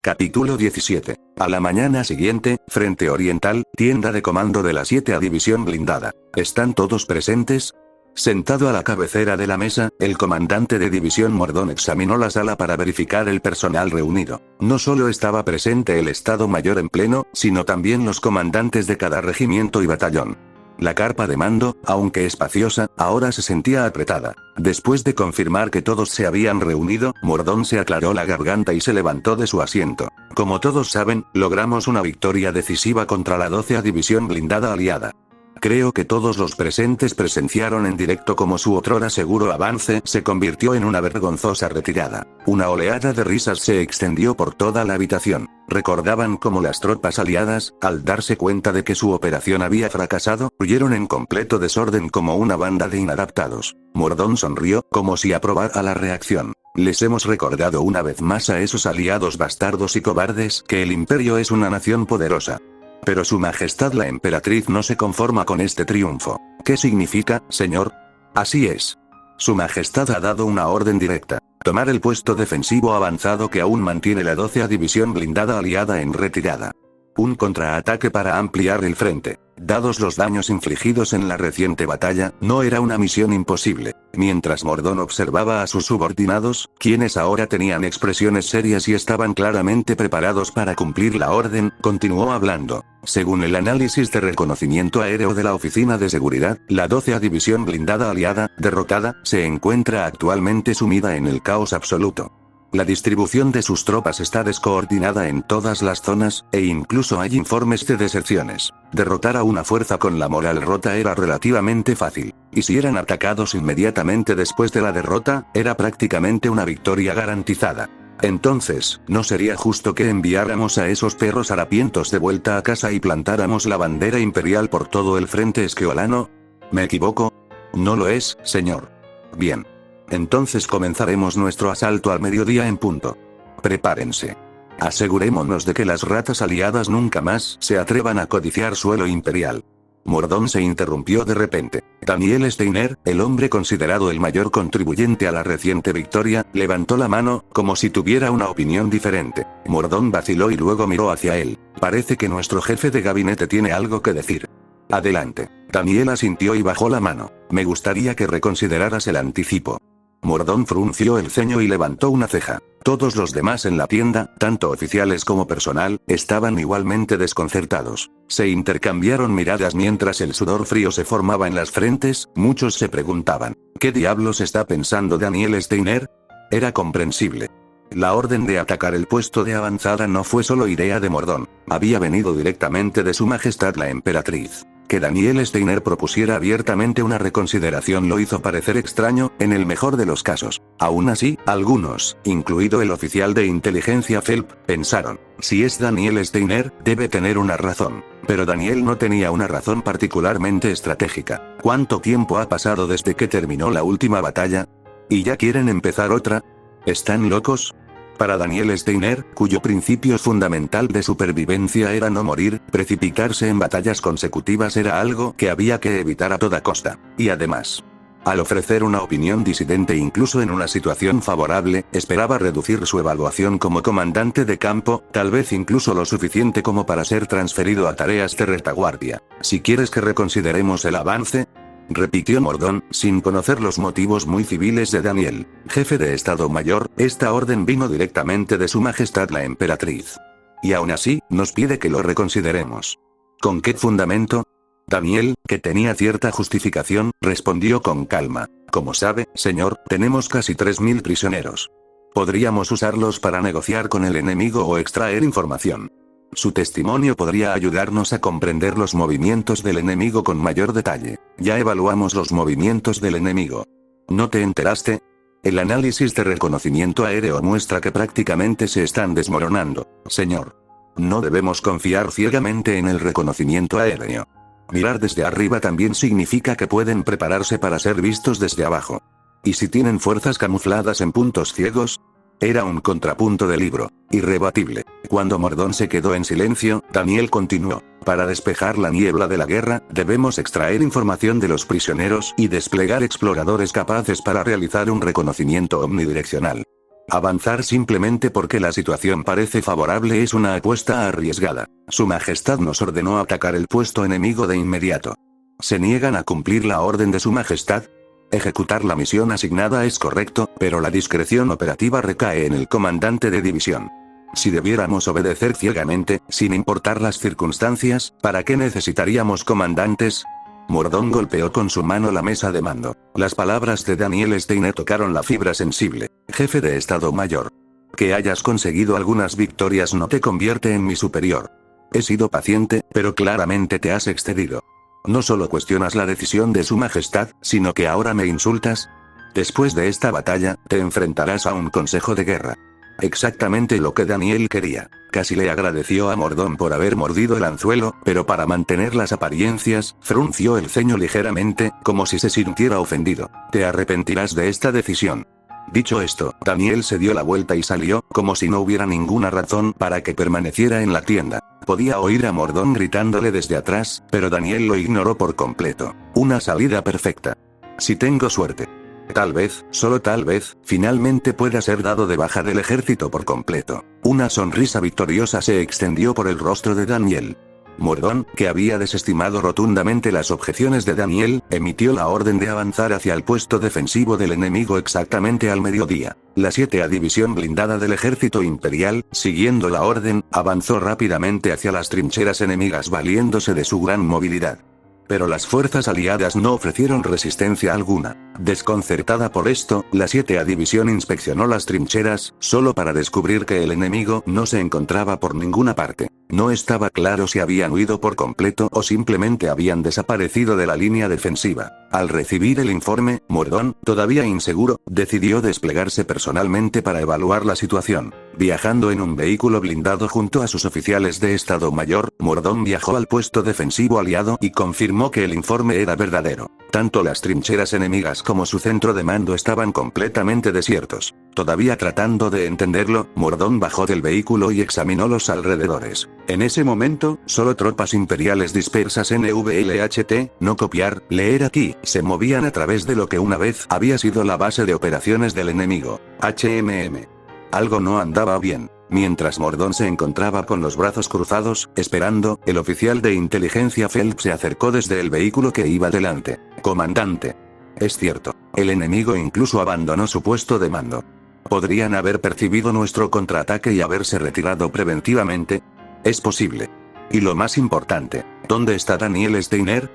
Capítulo 17. A la mañana siguiente, Frente Oriental, tienda de comando de la 7A División Blindada. ¿Están todos presentes? Sentado a la cabecera de la mesa, el comandante de división Mordón examinó la sala para verificar el personal reunido. No solo estaba presente el Estado Mayor en pleno, sino también los comandantes de cada regimiento y batallón. La carpa de mando, aunque espaciosa, ahora se sentía apretada. Después de confirmar que todos se habían reunido, Mordón se aclaró la garganta y se levantó de su asiento. Como todos saben, logramos una victoria decisiva contra la 12A División Blindada aliada. Creo que todos los presentes presenciaron en directo cómo su otrora seguro avance se convirtió en una vergonzosa retirada. Una oleada de risas se extendió por toda la habitación. Recordaban cómo las tropas aliadas, al darse cuenta de que su operación había fracasado, huyeron en completo desorden como una banda de inadaptados. Mordón sonrió, como si aprobara la reacción. Les hemos recordado una vez más a esos aliados bastardos y cobardes que el imperio es una nación poderosa. Pero su majestad la emperatriz no se conforma con este triunfo. ¿Qué significa, señor? Así es. Su majestad ha dado una orden directa. Tomar el puesto defensivo avanzado que aún mantiene la 12A División Blindada aliada en retirada. Un contraataque para ampliar el frente. Dados los daños infligidos en la reciente batalla, no era una misión imposible. Mientras Mordón observaba a sus subordinados, quienes ahora tenían expresiones serias y estaban claramente preparados para cumplir la orden, continuó hablando. Según el análisis de reconocimiento aéreo de la Oficina de Seguridad, la 12A División Blindada aliada, derrotada, se encuentra actualmente sumida en el caos absoluto. La distribución de sus tropas está descoordinada en todas las zonas, e incluso hay informes de deserciones. Derrotar a una fuerza con la moral rota era relativamente fácil, y si eran atacados inmediatamente después de la derrota, era prácticamente una victoria garantizada. Entonces, ¿no sería justo que enviáramos a esos perros harapientos de vuelta a casa y plantáramos la bandera imperial por todo el frente esqueolano? ¿Me equivoco? No lo es, señor. Bien. Entonces comenzaremos nuestro asalto al mediodía en punto. Prepárense. Asegurémonos de que las ratas aliadas nunca más se atrevan a codiciar suelo imperial. Mordón se interrumpió de repente. Daniel Steiner, el hombre considerado el mayor contribuyente a la reciente victoria, levantó la mano, como si tuviera una opinión diferente. Mordón vaciló y luego miró hacia él. Parece que nuestro jefe de gabinete tiene algo que decir. Adelante. Daniel asintió y bajó la mano. Me gustaría que reconsideraras el anticipo. Mordón frunció el ceño y levantó una ceja. Todos los demás en la tienda, tanto oficiales como personal, estaban igualmente desconcertados. Se intercambiaron miradas mientras el sudor frío se formaba en las frentes. Muchos se preguntaban, ¿qué diablos está pensando Daniel Steiner? Era comprensible. La orden de atacar el puesto de avanzada no fue solo idea de Mordón, había venido directamente de su majestad la emperatriz. Que Daniel Steiner propusiera abiertamente una reconsideración lo hizo parecer extraño, en el mejor de los casos. Aún así, algunos, incluido el oficial de inteligencia Phelps, pensaron, si es Daniel Steiner, debe tener una razón. Pero Daniel no tenía una razón particularmente estratégica. ¿Cuánto tiempo ha pasado desde que terminó la última batalla? ¿Y ya quieren empezar otra? ¿Están locos? Para Daniel Steiner, cuyo principio fundamental de supervivencia era no morir, precipitarse en batallas consecutivas era algo que había que evitar a toda costa. Y además, al ofrecer una opinión disidente incluso en una situación favorable, esperaba reducir su evaluación como comandante de campo, tal vez incluso lo suficiente como para ser transferido a tareas de retaguardia. Si quieres que reconsideremos el avance, repitió Mordón, sin conocer los motivos muy civiles de Daniel, jefe de Estado Mayor, esta orden vino directamente de su majestad la emperatriz. Y aún así, nos pide que lo reconsideremos. ¿Con qué fundamento? Daniel, que tenía cierta justificación, respondió con calma. Como sabe, señor, tenemos casi 3000 prisioneros. Podríamos usarlos para negociar con el enemigo o extraer información. Su testimonio podría ayudarnos a comprender los movimientos del enemigo con mayor detalle. Ya evaluamos los movimientos del enemigo. ¿No te enteraste? El análisis de reconocimiento aéreo muestra que prácticamente se están desmoronando, señor. No debemos confiar ciegamente en el reconocimiento aéreo. Mirar desde arriba también significa que pueden prepararse para ser vistos desde abajo. ¿Y si tienen fuerzas camufladas en puntos ciegos? Era un contrapunto del libro, irrebatible. Cuando Mordón se quedó en silencio, Daniel continuó. Para despejar la niebla de la guerra, debemos extraer información de los prisioneros y desplegar exploradores capaces para realizar un reconocimiento omnidireccional. Avanzar simplemente porque la situación parece favorable es una apuesta arriesgada. Su Majestad nos ordenó atacar el puesto enemigo de inmediato. ¿Se niegan a cumplir la orden de Su Majestad? Ejecutar la misión asignada es correcto, pero la discreción operativa recae en el comandante de división. Si debiéramos obedecer ciegamente, sin importar las circunstancias, ¿para qué necesitaríamos comandantes? Mordón golpeó con su mano la mesa de mando. Las palabras de Daniel Steiner tocaron la fibra sensible. Jefe de Estado Mayor. Que hayas conseguido algunas victorias no te convierte en mi superior. He sido paciente, pero claramente te has excedido. No solo cuestionas la decisión de Su Majestad, sino que ahora me insultas. Después de esta batalla, te enfrentarás a un consejo de guerra. Exactamente lo que Daniel quería. Casi le agradeció a Mordón por haber mordido el anzuelo, pero para mantener las apariencias, frunció el ceño ligeramente, como si se sintiera ofendido. Te arrepentirás de esta decisión. Dicho esto, Daniel se dio la vuelta y salió, como si no hubiera ninguna razón para que permaneciera en la tienda. Podía oír a Mordón gritándole desde atrás, pero Daniel lo ignoró por completo. Una salida perfecta. Si tengo suerte. Tal vez, solo tal vez, finalmente pueda ser dado de baja del ejército por completo. Una sonrisa victoriosa se extendió por el rostro de Daniel. Mordón, que había desestimado rotundamente las objeciones de Daniel, emitió la orden de avanzar hacia el puesto defensivo del enemigo exactamente al mediodía. La 7ª División Blindada del Ejército Imperial, siguiendo la orden, avanzó rápidamente hacia las trincheras enemigas valiéndose de su gran movilidad. Pero las fuerzas aliadas no ofrecieron resistencia alguna. Desconcertada por esto, la 7ª División inspeccionó las trincheras, solo para descubrir que el enemigo no se encontraba por ninguna parte. No estaba claro si habían huido por completo o simplemente habían desaparecido de la línea defensiva. Al recibir el informe, Mordón, todavía inseguro, decidió desplegarse personalmente para evaluar la situación. Viajando en un vehículo blindado junto a sus oficiales de Estado Mayor, Mordón viajó al puesto defensivo aliado y confirmó que el informe era verdadero. Tanto las trincheras enemigas como su centro de mando estaban completamente desiertos. Todavía tratando de entenderlo, Mordón bajó del vehículo y examinó los alrededores. En ese momento, solo tropas imperiales dispersas NVLHT, no copiar, leer aquí, se movían a través de lo que una vez había sido la base de operaciones del enemigo, HMM. Algo no andaba bien. Mientras Mordón se encontraba con los brazos cruzados, esperando, el oficial de inteligencia Phelps se acercó desde el vehículo que iba delante. Comandante. Es cierto, el enemigo incluso abandonó su puesto de mando. ¿Podrían haber percibido nuestro contraataque y haberse retirado preventivamente? Es posible. Y lo más importante, ¿dónde está Daniel Steiner?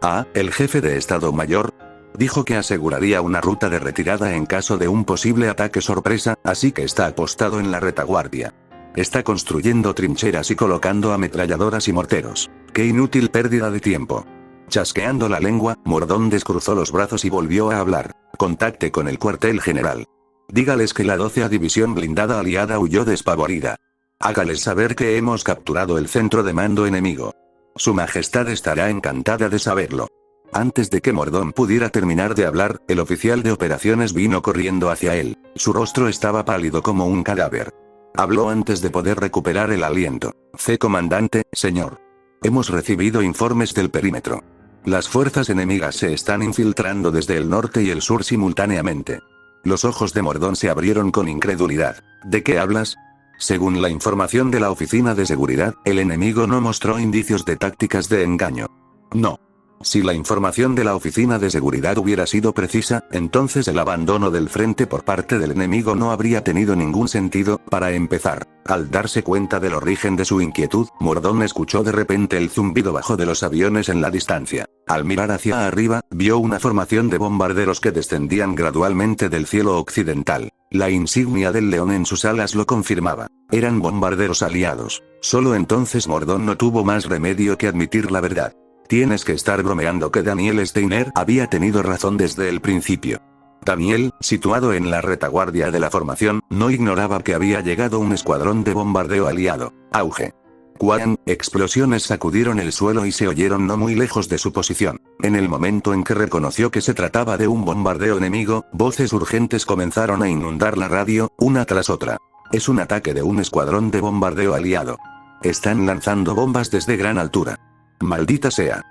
Ah, el jefe de Estado Mayor. Dijo que aseguraría una ruta de retirada en caso de un posible ataque sorpresa, así que está apostado en la retaguardia. Está construyendo trincheras y colocando ametralladoras y morteros. ¡Qué inútil pérdida de tiempo! Chasqueando la lengua, Mordón descruzó los brazos y volvió a hablar. Contacte con el cuartel general. Dígales que la 12ª División Blindada aliada huyó despavorida. Hágales saber que hemos capturado el centro de mando enemigo. Su Majestad estará encantada de saberlo. Antes de que Mordón pudiera terminar de hablar, el oficial de operaciones vino corriendo hacia él. Su rostro estaba pálido como un cadáver. Habló antes de poder recuperar el aliento. Comandante, señor. Hemos recibido informes del perímetro. Las fuerzas enemigas se están infiltrando desde el norte y el sur simultáneamente. Los ojos de Mordón se abrieron con incredulidad. ¿De qué hablas? Según la información de la Oficina de Seguridad, el enemigo no mostró indicios de tácticas de engaño. No. Si la información de la Oficina de Seguridad hubiera sido precisa, entonces el abandono del frente por parte del enemigo no habría tenido ningún sentido. Para empezar, al darse cuenta del origen de su inquietud, Mordón escuchó de repente el zumbido bajo de los aviones en la distancia. Al mirar hacia arriba, vio una formación de bombarderos que descendían gradualmente del cielo occidental. La insignia del león en sus alas lo confirmaba. Eran bombarderos aliados. Solo entonces Mordón no tuvo más remedio que admitir la verdad. Tienes que estar bromeando que Daniel Steiner había tenido razón desde el principio. Daniel, situado en la retaguardia de la formación, no ignoraba que había llegado un escuadrón de bombardeo aliado. Auge. ¡Cuán! Explosiones sacudieron el suelo y se oyeron no muy lejos de su posición. En el momento en que reconoció que se trataba de un bombardeo enemigo, voces urgentes comenzaron a inundar la radio, una tras otra. Es un ataque de un escuadrón de bombardeo aliado. Están lanzando bombas desde gran altura. Maldita sea.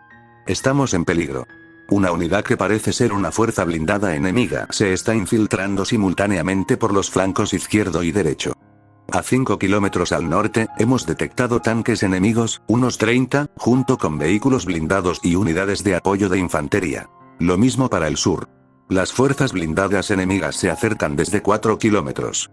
Estamos en peligro. Una unidad que parece ser una fuerza blindada enemiga se está infiltrando simultáneamente por los flancos izquierdo y derecho. A 5 kilómetros al norte, hemos detectado tanques enemigos, unos 30, junto con vehículos blindados y unidades de apoyo de infantería. Lo mismo para el sur. Las fuerzas blindadas enemigas se acercan desde 4 kilómetros.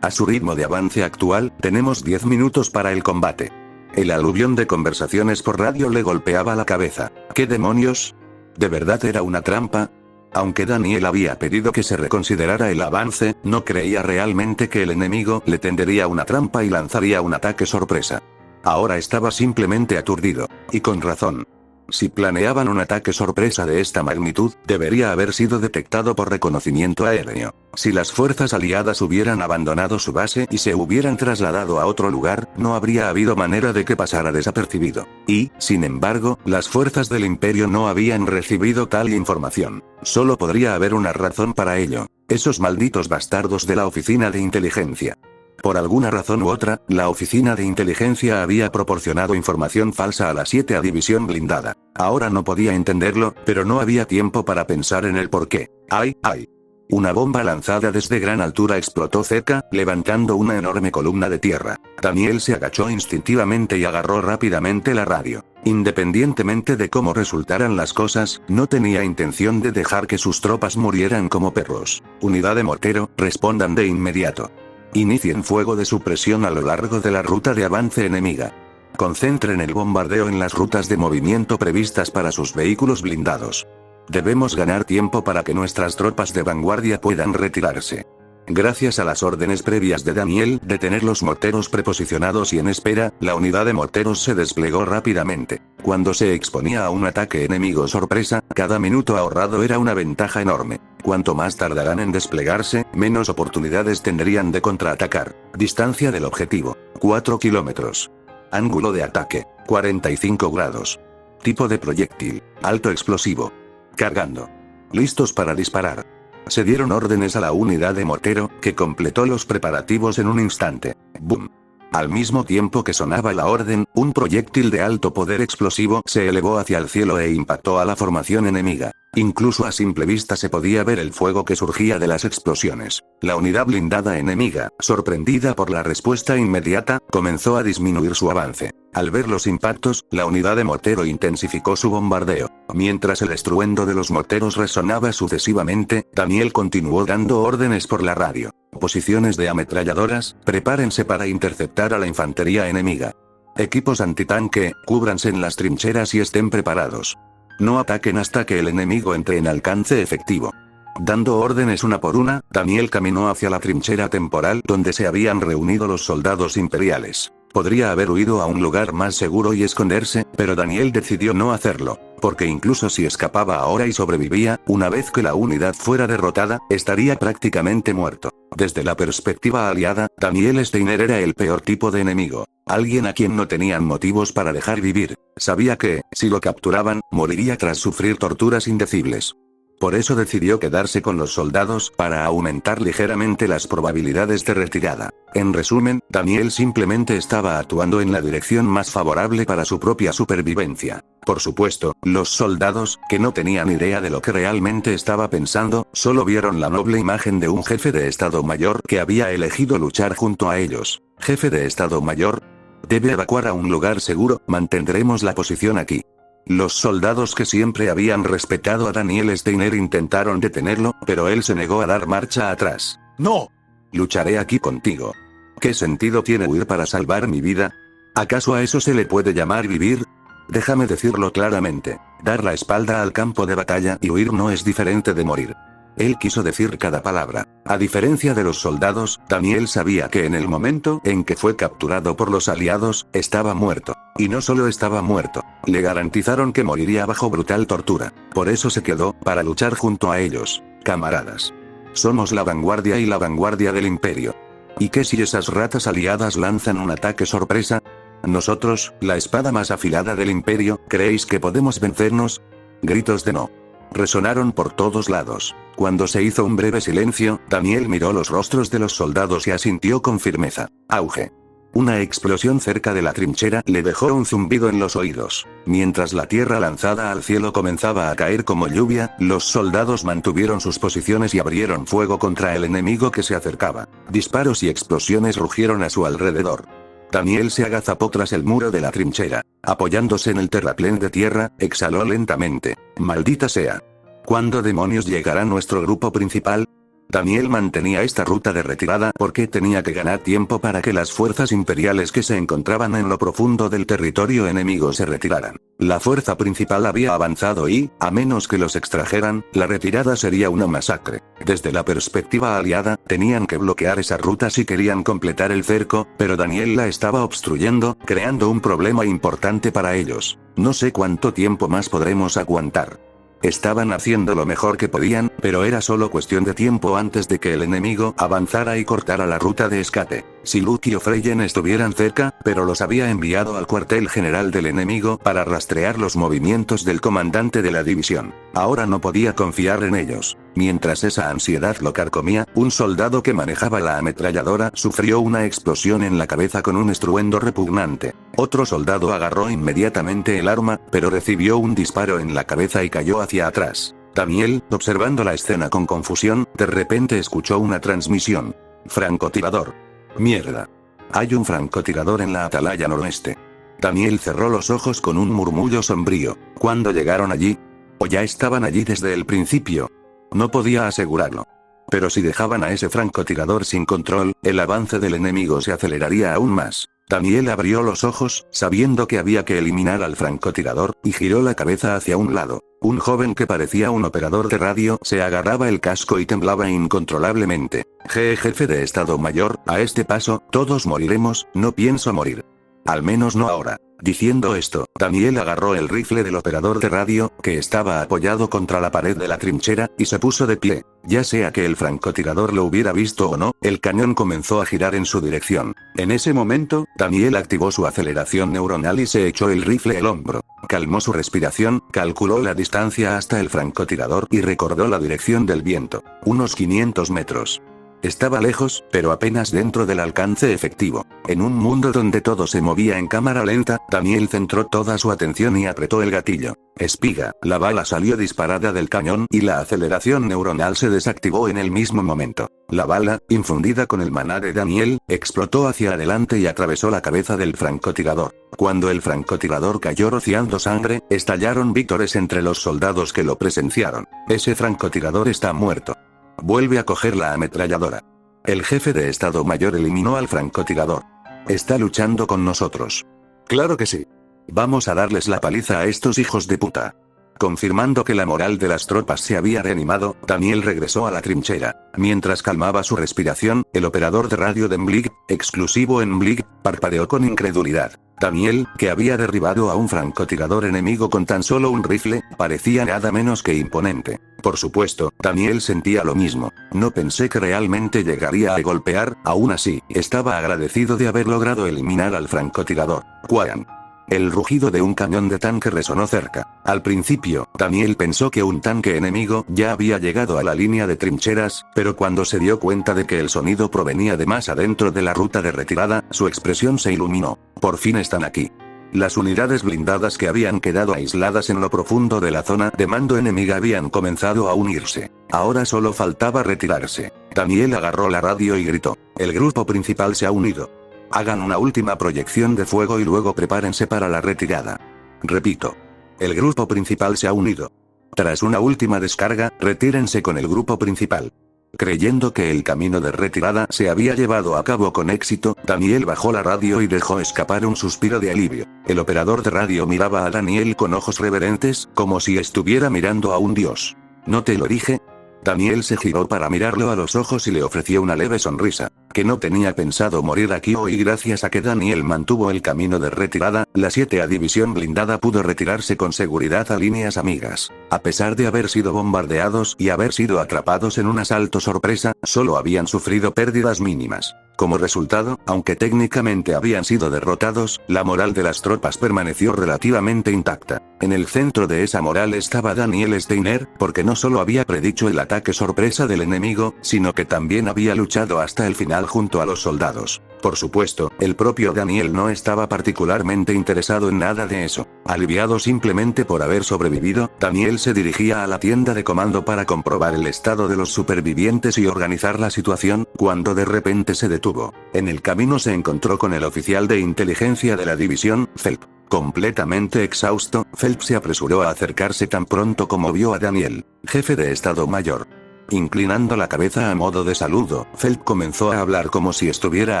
A su ritmo de avance actual, tenemos 10 minutos para el combate. El aluvión de conversaciones por radio le golpeaba la cabeza. ¿Qué demonios? ¿De verdad era una trampa? Aunque Daniel había pedido que se reconsiderara el avance, no creía realmente que el enemigo le tendería una trampa y lanzaría un ataque sorpresa. Ahora estaba simplemente aturdido. Y con razón. Si planeaban un ataque sorpresa de esta magnitud, debería haber sido detectado por reconocimiento aéreo. Si las fuerzas aliadas hubieran abandonado su base y se hubieran trasladado a otro lugar, no habría habido manera de que pasara desapercibido. Y, sin embargo, las fuerzas del Imperio no habían recibido tal información. Solo podría haber una razón para ello. Esos malditos bastardos de la Oficina de Inteligencia. Por alguna razón u otra, la Oficina de Inteligencia había proporcionado información falsa a la 7A División Blindada. Ahora no podía entenderlo, pero no había tiempo para pensar en el porqué. ¡Ay, ay! Una bomba lanzada desde gran altura explotó cerca, levantando una enorme columna de tierra. Daniel se agachó instintivamente y agarró rápidamente la radio. Independientemente de cómo resultaran las cosas, no tenía intención de dejar que sus tropas murieran como perros. Unidad de mortero, respondan de inmediato. Inicien fuego de supresión a lo largo de la ruta de avance enemiga. Concentren el bombardeo en las rutas de movimiento previstas para sus vehículos blindados. Debemos ganar tiempo para que nuestras tropas de vanguardia puedan retirarse. Gracias a las órdenes previas de Daniel de tener los morteros preposicionados y en espera, la unidad de morteros se desplegó rápidamente. Cuando se exponía a un ataque enemigo sorpresa, cada minuto ahorrado era una ventaja enorme. Cuanto más tardarán en desplegarse, menos oportunidades tendrían de contraatacar. Distancia del objetivo: 4 kilómetros. Ángulo de ataque: 45 grados. Tipo de proyectil: alto explosivo. Cargando. Listos para disparar. Se dieron órdenes a la unidad de mortero, que completó los preparativos en un instante. ¡Bum! Al mismo tiempo que sonaba la orden, un proyectil de alto poder explosivo se elevó hacia el cielo e impactó a la formación enemiga. Incluso a simple vista se podía ver el fuego que surgía de las explosiones. La unidad blindada enemiga, sorprendida por la respuesta inmediata, comenzó a disminuir su avance. Al ver los impactos, la unidad de mortero intensificó su bombardeo. Mientras el estruendo de los morteros resonaba sucesivamente, Daniel continuó dando órdenes por la radio. Posiciones de ametralladoras, prepárense para interceptar a la infantería enemiga. Equipos antitanque, cúbranse en las trincheras y estén preparados. No ataquen hasta que el enemigo entre en alcance efectivo. Dando órdenes una por una, Daniel caminó hacia la trinchera temporal donde se habían reunido los soldados imperiales. Podría haber huido a un lugar más seguro y esconderse, pero Daniel decidió no hacerlo, porque incluso si escapaba ahora y sobrevivía, una vez que la unidad fuera derrotada, estaría prácticamente muerto. Desde la perspectiva aliada, Daniel Steiner era el peor tipo de enemigo. Alguien a quien no tenían motivos para dejar vivir. Sabía que, si lo capturaban, moriría tras sufrir torturas indecibles. Por eso decidió quedarse con los soldados para aumentar ligeramente las probabilidades de retirada. En resumen, Daniel simplemente estaba actuando en la dirección más favorable para su propia supervivencia. Por supuesto, los soldados, que no tenían idea de lo que realmente estaba pensando, solo vieron la noble imagen de un jefe de Estado Mayor que había elegido luchar junto a ellos. ¿Jefe de Estado Mayor? Debe evacuar a un lugar seguro, mantendremos la posición aquí. Los soldados que siempre habían respetado a Daniel Steiner intentaron detenerlo, pero él se negó a dar marcha atrás. ¡No! Lucharé aquí contigo. ¿Qué sentido tiene huir para salvar mi vida? ¿Acaso a eso se le puede llamar vivir? Déjame decirlo claramente. Dar la espalda al campo de batalla y huir no es diferente de morir. Él quiso decir cada palabra. A diferencia de los soldados, Daniel sabía que en el momento en que fue capturado por los aliados, estaba muerto. Y no solo estaba muerto, le garantizaron que moriría bajo brutal tortura. Por eso se quedó, para luchar junto a ellos. Camaradas. Somos la vanguardia y la vanguardia del Imperio. ¿Y qué si esas ratas aliadas lanzan un ataque sorpresa? Nosotros, la espada más afilada del Imperio, ¿creéis que podemos vencernos? Gritos de no resonaron por todos lados. Cuando se hizo un breve silencio, Daniel miró los rostros de los soldados y asintió con firmeza. Auge. Una explosión cerca de la trinchera le dejó un zumbido en los oídos. Mientras la tierra lanzada al cielo comenzaba a caer como lluvia, los soldados mantuvieron sus posiciones y abrieron fuego contra el enemigo que se acercaba. Disparos y explosiones rugieron a su alrededor. Daniel se agazapó tras el muro de la trinchera. Apoyándose en el terraplén de tierra, exhaló lentamente. «Maldita sea. ¿Cuándo demonios llegará nuestro grupo principal?» Daniel mantenía esta ruta de retirada porque tenía que ganar tiempo para que las fuerzas imperiales que se encontraban en lo profundo del territorio enemigo se retiraran. La fuerza principal había avanzado y, a menos que los extrajeran, la retirada sería una masacre. Desde la perspectiva aliada, tenían que bloquear esa ruta si querían completar el cerco, pero Daniel la estaba obstruyendo, creando un problema importante para ellos. No sé cuánto tiempo más podremos aguantar. Estaban haciendo lo mejor que podían, pero era solo cuestión de tiempo antes de que el enemigo avanzara y cortara la ruta de escape. Si Luke y O'Freyen estuvieran cerca, pero los había enviado al cuartel general del enemigo para rastrear los movimientos del comandante de la división. Ahora no podía confiar en ellos. Mientras esa ansiedad lo carcomía, un soldado que manejaba la ametralladora sufrió una explosión en la cabeza con un estruendo repugnante. Otro soldado agarró inmediatamente el arma, pero recibió un disparo en la cabeza y cayó hacia atrás. Daniel, observando la escena con confusión, de repente escuchó una transmisión. «Francotirador. Mierda. Hay un francotirador en la atalaya noroeste». Daniel cerró los ojos con un murmullo sombrío. ¿Cuándo llegaron allí? ¿O ya estaban allí desde el principio? No podía asegurarlo. Pero si dejaban a ese francotirador sin control, el avance del enemigo se aceleraría aún más. Daniel abrió los ojos, sabiendo que había que eliminar al francotirador, y giró la cabeza hacia un lado. Un joven que parecía un operador de radio se agarraba el casco y temblaba incontrolablemente. Jefe de Estado Mayor, a este paso, todos moriremos, no pienso morir. Al menos no ahora. Diciendo esto, Daniel agarró el rifle del operador de radio, que estaba apoyado contra la pared de la trinchera, y se puso de pie. Ya sea que el francotirador lo hubiera visto o no, el cañón comenzó a girar en su dirección. En ese momento, Daniel activó su aceleración neuronal y se echó el rifle al hombro. Calmó su respiración, calculó la distancia hasta el francotirador y recordó la dirección del viento. Unos 500 metros. Estaba lejos, pero apenas dentro del alcance efectivo. En un mundo donde todo se movía en cámara lenta, Daniel centró toda su atención y apretó el gatillo. Espiga, la bala salió disparada del cañón y la aceleración neuronal se desactivó en el mismo momento. La bala, infundida con el maná de Daniel, explotó hacia adelante y atravesó la cabeza del francotirador. Cuando el francotirador cayó rociando sangre, estallaron vítores entre los soldados que lo presenciaron. Ese francotirador está muerto. Vuelve a coger la ametralladora. El jefe de Estado Mayor eliminó al francotirador. Está luchando con nosotros. Claro que sí. Vamos a darles la paliza a estos hijos de puta. Confirmando que la moral de las tropas se había reanimado, Daniel regresó a la trinchera. Mientras calmaba su respiración, el operador de radio de Mblig, exclusivo en Mblig, parpadeó con incredulidad. Daniel, que había derribado a un francotirador enemigo con tan solo un rifle, parecía nada menos que imponente. Por supuesto, Daniel sentía lo mismo. No pensé que realmente llegaría a golpear, aún así, estaba agradecido de haber logrado eliminar al francotirador. ¡Cuán! El rugido de un cañón de tanque resonó cerca. Al principio, Daniel pensó que un tanque enemigo ya había llegado a la línea de trincheras, pero cuando se dio cuenta de que el sonido provenía de más adentro de la ruta de retirada, su expresión se iluminó. Por fin están aquí. Las unidades blindadas que habían quedado aisladas en lo profundo de la zona de mando enemiga habían comenzado a unirse. Ahora solo faltaba retirarse. Daniel agarró la radio y gritó: «El grupo principal se ha unido. Hagan una última proyección de fuego y luego prepárense para la retirada». Repito. El grupo principal se ha unido. Tras una última descarga, retírense con el grupo principal. Creyendo que el camino de retirada se había llevado a cabo con éxito, Daniel bajó la radio y dejó escapar un suspiro de alivio. El operador de radio miraba a Daniel con ojos reverentes, como si estuviera mirando a un dios. ¿No te lo dije? Daniel se giró para mirarlo a los ojos y le ofreció una leve sonrisa. Que no tenía pensado morir aquí hoy. Gracias a que Daniel mantuvo el camino de retirada, la 7A División Blindada pudo retirarse con seguridad a líneas amigas. A pesar de haber sido bombardeados y haber sido atrapados en un asalto sorpresa, solo habían sufrido pérdidas mínimas. Como resultado, aunque técnicamente habían sido derrotados, la moral de las tropas permaneció relativamente intacta. En el centro de esa moral estaba Daniel Steiner, porque no solo había predicho el ataque sorpresa del enemigo, sino que también había luchado hasta el final junto a los soldados. Por supuesto, el propio Daniel no estaba particularmente interesado en nada de eso. Aliviado simplemente por haber sobrevivido, Daniel se dirigía a la tienda de comando para comprobar el estado de los supervivientes y organizar la situación, cuando de repente se detuvo. En el camino se encontró con el oficial de inteligencia de la división, Phelps. Completamente exhausto, Phelps se apresuró a acercarse tan pronto como vio a Daniel, jefe de Estado Mayor. Inclinando la cabeza a modo de saludo, Phelps comenzó a hablar como si estuviera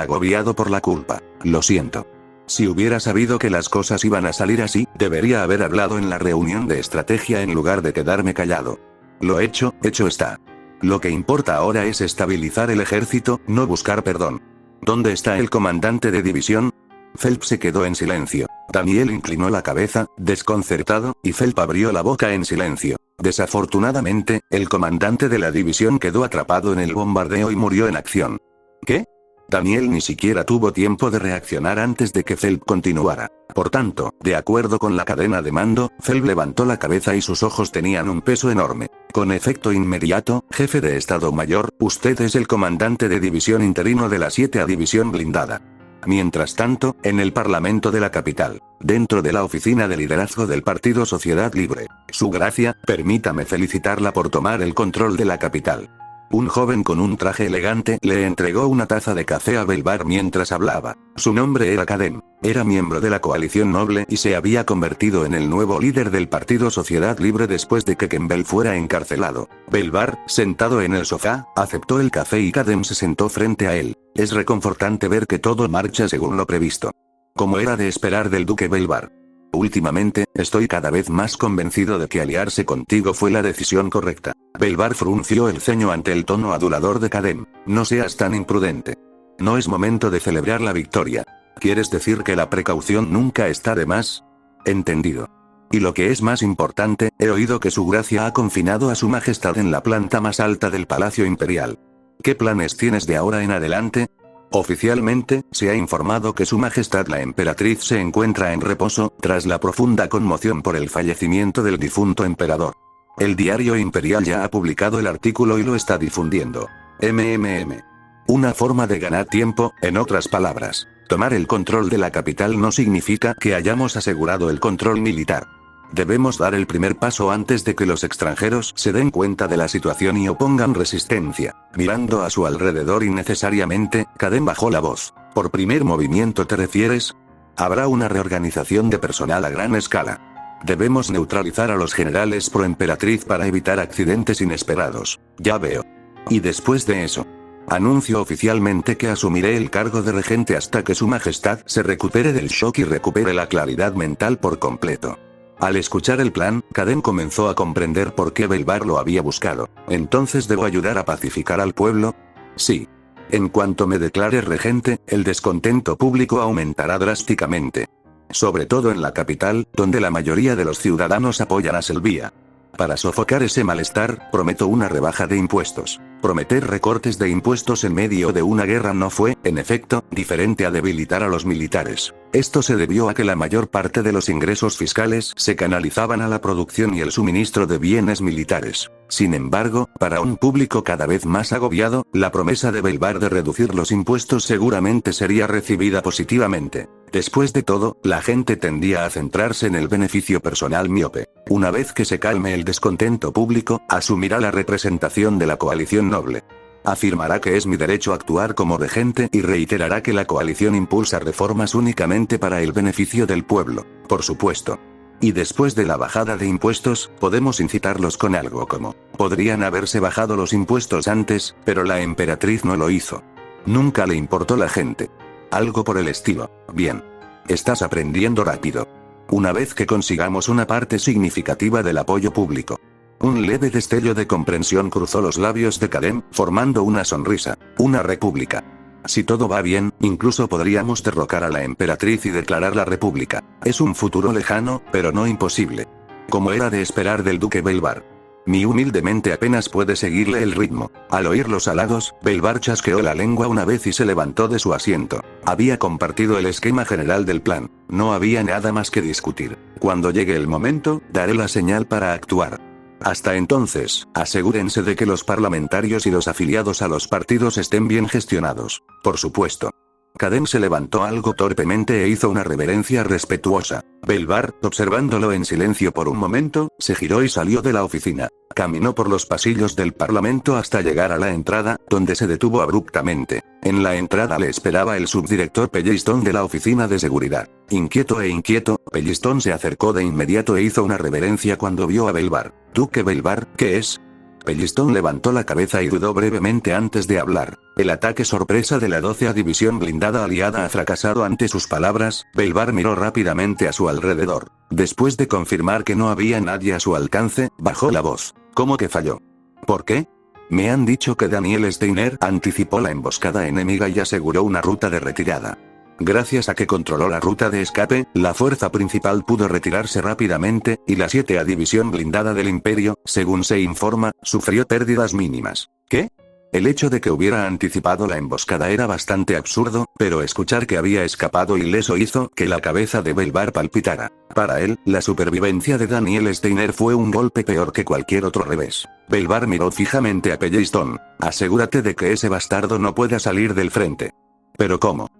agobiado por la culpa. Lo siento. Si hubiera sabido que las cosas iban a salir así, debería haber hablado en la reunión de estrategia en lugar de quedarme callado. Lo hecho está. Lo que importa ahora es estabilizar el ejército, no buscar perdón. ¿Dónde está el comandante de división? Phelps se quedó en silencio. Daniel inclinó la cabeza, desconcertado, y Phelps abrió la boca en silencio. Desafortunadamente, el comandante de la división quedó atrapado en el bombardeo y murió en acción. ¿Qué? Daniel ni siquiera tuvo tiempo de reaccionar antes de que Phelps continuara. Por tanto, de acuerdo con la cadena de mando, Phelps levantó la cabeza y sus ojos tenían un peso enorme. Con efecto inmediato, jefe de Estado Mayor, usted es el comandante de división interino de la 7A División Blindada. Mientras tanto, en el Parlamento de la capital, dentro de la oficina de liderazgo del Partido Sociedad Libre, Su Gracia, permítame felicitarla por tomar el control de la capital. Un joven con un traje elegante le entregó una taza de café a Belvar mientras hablaba. Su nombre era Kadem. Era miembro de la coalición noble y se había convertido en el nuevo líder del Partido Sociedad Libre después de que Kembel fuera encarcelado. Belvar, sentado en el sofá, aceptó el café y Kadem se sentó frente a él. Es reconfortante ver que todo marcha según lo previsto. Como era de esperar del duque Belvar. Últimamente, estoy cada vez más convencido de que aliarse contigo fue la decisión correcta. Belvar frunció el ceño ante el tono adulador de Kadem. No seas tan imprudente. No es momento de celebrar la victoria. ¿Quieres decir que la precaución nunca está de más? Entendido. Y lo que es más importante, he oído que su gracia ha confinado a su majestad en la planta más alta del Palacio Imperial. ¿Qué planes tienes de ahora en adelante? Oficialmente, se ha informado que Su Majestad la Emperatriz se encuentra en reposo, tras la profunda conmoción por el fallecimiento del difunto emperador. El diario imperial ya ha publicado el artículo y lo está difundiendo. Una forma de ganar tiempo, en otras palabras, tomar el control de la capital no significa que hayamos asegurado el control militar. Debemos dar el primer paso antes de que los extranjeros se den cuenta de la situación y opongan resistencia. Mirando a su alrededor innecesariamente, Kadem bajó la voz. ¿Por primer movimiento te refieres? Habrá una reorganización de personal a gran escala. Debemos neutralizar a los generales pro emperatriz para evitar accidentes inesperados. Ya veo. Y después de eso, anuncio oficialmente que asumiré el cargo de regente hasta que Su Majestad se recupere del shock y recupere la claridad mental por completo. Al escuchar el plan, Kadem comenzó a comprender por qué Belvar lo había buscado. ¿Entonces debo ayudar a pacificar al pueblo? Sí. En cuanto me declare regente, el descontento público aumentará drásticamente. Sobre todo en la capital, donde la mayoría de los ciudadanos apoyan a Selvia. Para sofocar ese malestar, prometo una rebaja de impuestos. Prometer recortes de impuestos en medio de una guerra no fue, en efecto, diferente a debilitar a los militares. Esto se debió a que la mayor parte de los ingresos fiscales se canalizaban a la producción y el suministro de bienes militares. Sin embargo, para un público cada vez más agobiado, la promesa de Belvar de reducir los impuestos seguramente sería recibida positivamente. Después de todo, la gente tendía a centrarse en el beneficio personal miope. Una vez que se calme el descontento público, asumirá la representación de la coalición noble. Afirmará que es mi derecho actuar como regente y reiterará que la coalición impulsa reformas únicamente para el beneficio del pueblo, por supuesto. Y después de la bajada de impuestos, podemos incitarlos con algo como: podrían haberse bajado los impuestos antes, pero la emperatriz no lo hizo. Nunca le importó la gente. Algo por el estilo. Bien. Estás aprendiendo rápido. Una vez que consigamos una parte significativa del apoyo público. Un leve destello de comprensión cruzó los labios de Kadem, formando una sonrisa. Una república. Si todo va bien, incluso podríamos derrocar a la emperatriz y declarar la república. Es un futuro lejano, pero no imposible. Como era de esperar del duque Belvar. Mi humilde mente apenas puede seguirle el ritmo. Al oír los halagos, Belvar chasqueó la lengua una vez y se levantó de su asiento. Había compartido el esquema general del plan. No había nada más que discutir. Cuando llegue el momento, daré la señal para actuar. Hasta entonces, asegúrense de que los parlamentarios y los afiliados a los partidos estén bien gestionados. Por supuesto. Caden se levantó algo torpemente e hizo una reverencia respetuosa. Belvar, observándolo en silencio por un momento, se giró y salió de la oficina. Caminó por los pasillos del Parlamento hasta llegar a la entrada, donde se detuvo abruptamente. En la entrada le esperaba el subdirector Pellistón de la oficina de seguridad. Inquieto, Pellistón se acercó de inmediato e hizo una reverencia cuando vio a Belvar. ¿Duque Belvar, qué es? Pellistón levantó la cabeza y dudó brevemente antes de hablar. El ataque sorpresa de la 12ª División Blindada Aliada ha fracasado. Ante sus palabras, Belvar miró rápidamente a su alrededor. Después de confirmar que no había nadie a su alcance, bajó la voz. ¿Cómo que falló? ¿Por qué? Me han dicho que Daniel Steiner anticipó la emboscada enemiga y aseguró una ruta de retirada. Gracias a que controló la ruta de escape, la fuerza principal pudo retirarse rápidamente, y la 7ª División Blindada del Imperio, según se informa, sufrió pérdidas mínimas. ¿Qué? El hecho de que hubiera anticipado la emboscada era bastante absurdo, pero escuchar que había escapado ileso hizo que la cabeza de Belvar palpitara. Para él, la supervivencia de Daniel Steiner fue un golpe peor que cualquier otro revés. Belvar miró fijamente a Pellistón. Asegúrate de que ese bastardo no pueda salir del frente. ¿Pero cómo?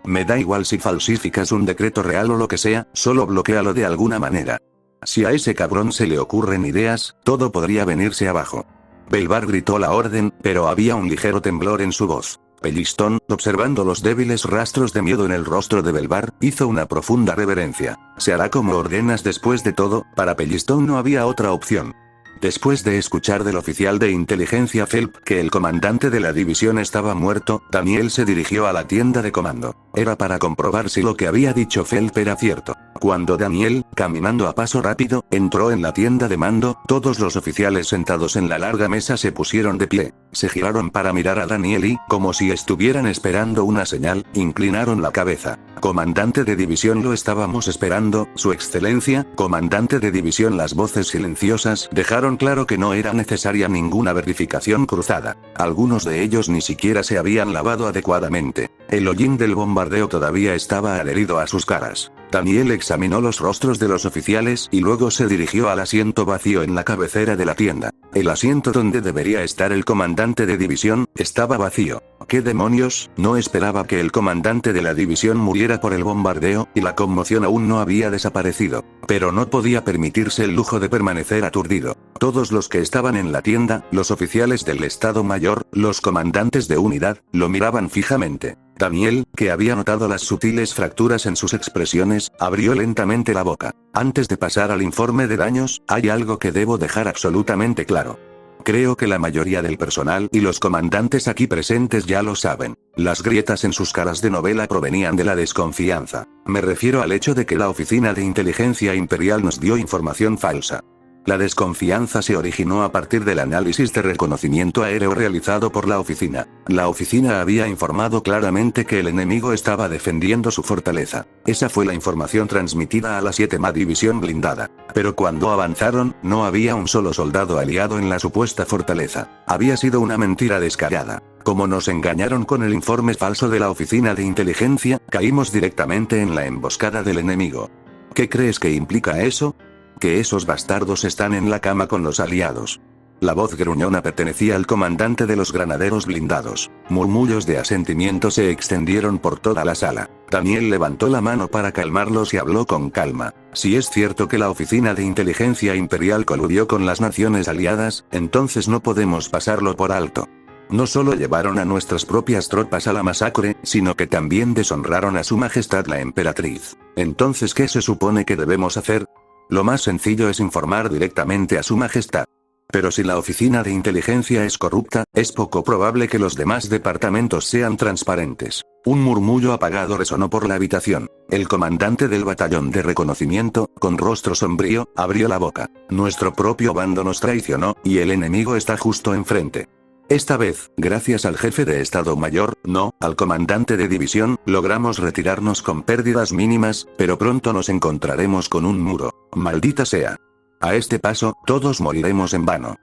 Me da igual si falsificas un decreto real o lo que sea, solo bloquéalo de alguna manera. Si a ese cabrón se le ocurren ideas, todo podría venirse abajo. Belvar gritó la orden, pero había un ligero temblor en su voz. Pellistón, observando los débiles rastros de miedo en el rostro de Belvar, hizo una profunda reverencia. Se hará como ordenas. Después de todo, para Pellistón no había otra opción. Después de escuchar del oficial de inteligencia Phelps que el comandante de la división estaba muerto, Daniel se dirigió a la tienda de comando. Era para comprobar si lo que había dicho Phelps era cierto. Cuando Daniel, caminando a paso rápido, entró en la tienda de mando, todos los oficiales sentados en la larga mesa se pusieron de pie. Se giraron para mirar a Daniel y, como si estuvieran esperando una señal, inclinaron la cabeza. Comandante de división, lo estábamos esperando, Su Excelencia, comandante de división. Las voces silenciosas dejaron claro que no era necesaria ninguna verificación cruzada. Algunos de ellos ni siquiera se habían lavado adecuadamente. El hollín del bombardeo todavía estaba adherido a sus caras. Daniel examinó los rostros de los oficiales y luego se dirigió al asiento vacío en la cabecera de la tienda. El asiento donde debería estar el comandante de división, estaba vacío. ¿Qué demonios? No esperaba que el comandante de la división muriera por el bombardeo, y la conmoción aún no había desaparecido. Pero no podía permitirse el lujo de permanecer aturdido. Todos los que estaban en la tienda, los oficiales del Estado Mayor, los comandantes de unidad, lo miraban fijamente. Daniel, que había notado las sutiles fracturas en sus expresiones, abrió lentamente la boca. Antes de pasar al informe de daños, hay algo que debo dejar absolutamente claro. Creo que la mayoría del personal y los comandantes aquí presentes ya lo saben. Las grietas en sus caras de novela provenían de la desconfianza. Me refiero al hecho de que la Oficina de Inteligencia Imperial nos dio información falsa. La desconfianza se originó a partir del análisis de reconocimiento aéreo realizado por la oficina. La oficina había informado claramente que el enemigo estaba defendiendo su fortaleza. Esa fue la información transmitida a la 7ª División Blindada. Pero cuando avanzaron, no había un solo soldado aliado en la supuesta fortaleza. Había sido una mentira descarada. Como nos engañaron con el informe falso de la Oficina de Inteligencia, caímos directamente en la emboscada del enemigo. ¿Qué crees que implica eso? Que esos bastardos están en la cama con los aliados. La voz gruñona pertenecía al comandante de los granaderos blindados. Murmullos de asentimiento se extendieron por toda la sala. Daniel levantó la mano para calmarlos y habló con calma. Si es cierto que la Oficina de Inteligencia Imperial coludió con las naciones aliadas, entonces no podemos pasarlo por alto. No solo llevaron a nuestras propias tropas a la masacre, sino que también deshonraron a Su Majestad la Emperatriz. Entonces, ¿qué se supone que debemos hacer? Lo más sencillo es informar directamente a Su Majestad. Pero si la Oficina de Inteligencia es corrupta, es poco probable que los demás departamentos sean transparentes. Un murmullo apagado resonó por la habitación. El comandante del batallón de reconocimiento, con rostro sombrío, abrió la boca. Nuestro propio bando nos traicionó, y el enemigo está justo enfrente. Esta vez, gracias al jefe de Estado Mayor, no, al comandante de división, logramos retirarnos con pérdidas mínimas, pero pronto nos encontraremos con un muro. Maldita sea. A este paso, todos moriremos en vano.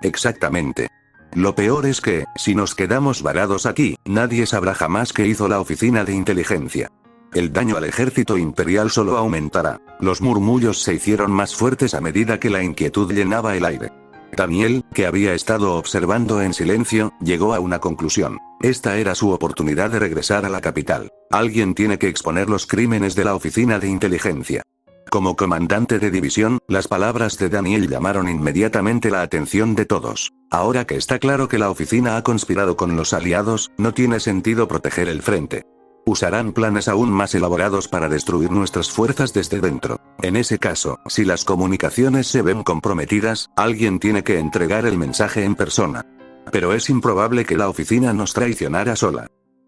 Exactamente. Lo peor es que, si nos quedamos varados aquí, nadie sabrá jamás qué hizo la Oficina de Inteligencia. El daño al ejército imperial solo aumentará. Los murmullos se hicieron más fuertes a medida que la inquietud llenaba el aire. Daniel, que había estado observando en silencio, llegó a una conclusión. Esta era su oportunidad de regresar a la capital. Alguien tiene que exponer los crímenes de la oficina de inteligencia. Como comandante de división, las palabras de Daniel llamaron inmediatamente la atención de todos. Ahora que está claro que la oficina ha conspirado con los aliados, no tiene sentido proteger el frente. Usarán planes aún más elaborados para destruir nuestras fuerzas desde dentro. En ese caso, si las comunicaciones se ven comprometidas, alguien tiene que entregar el mensaje en persona. Pero es improbable que la oficina nos traicionara sola.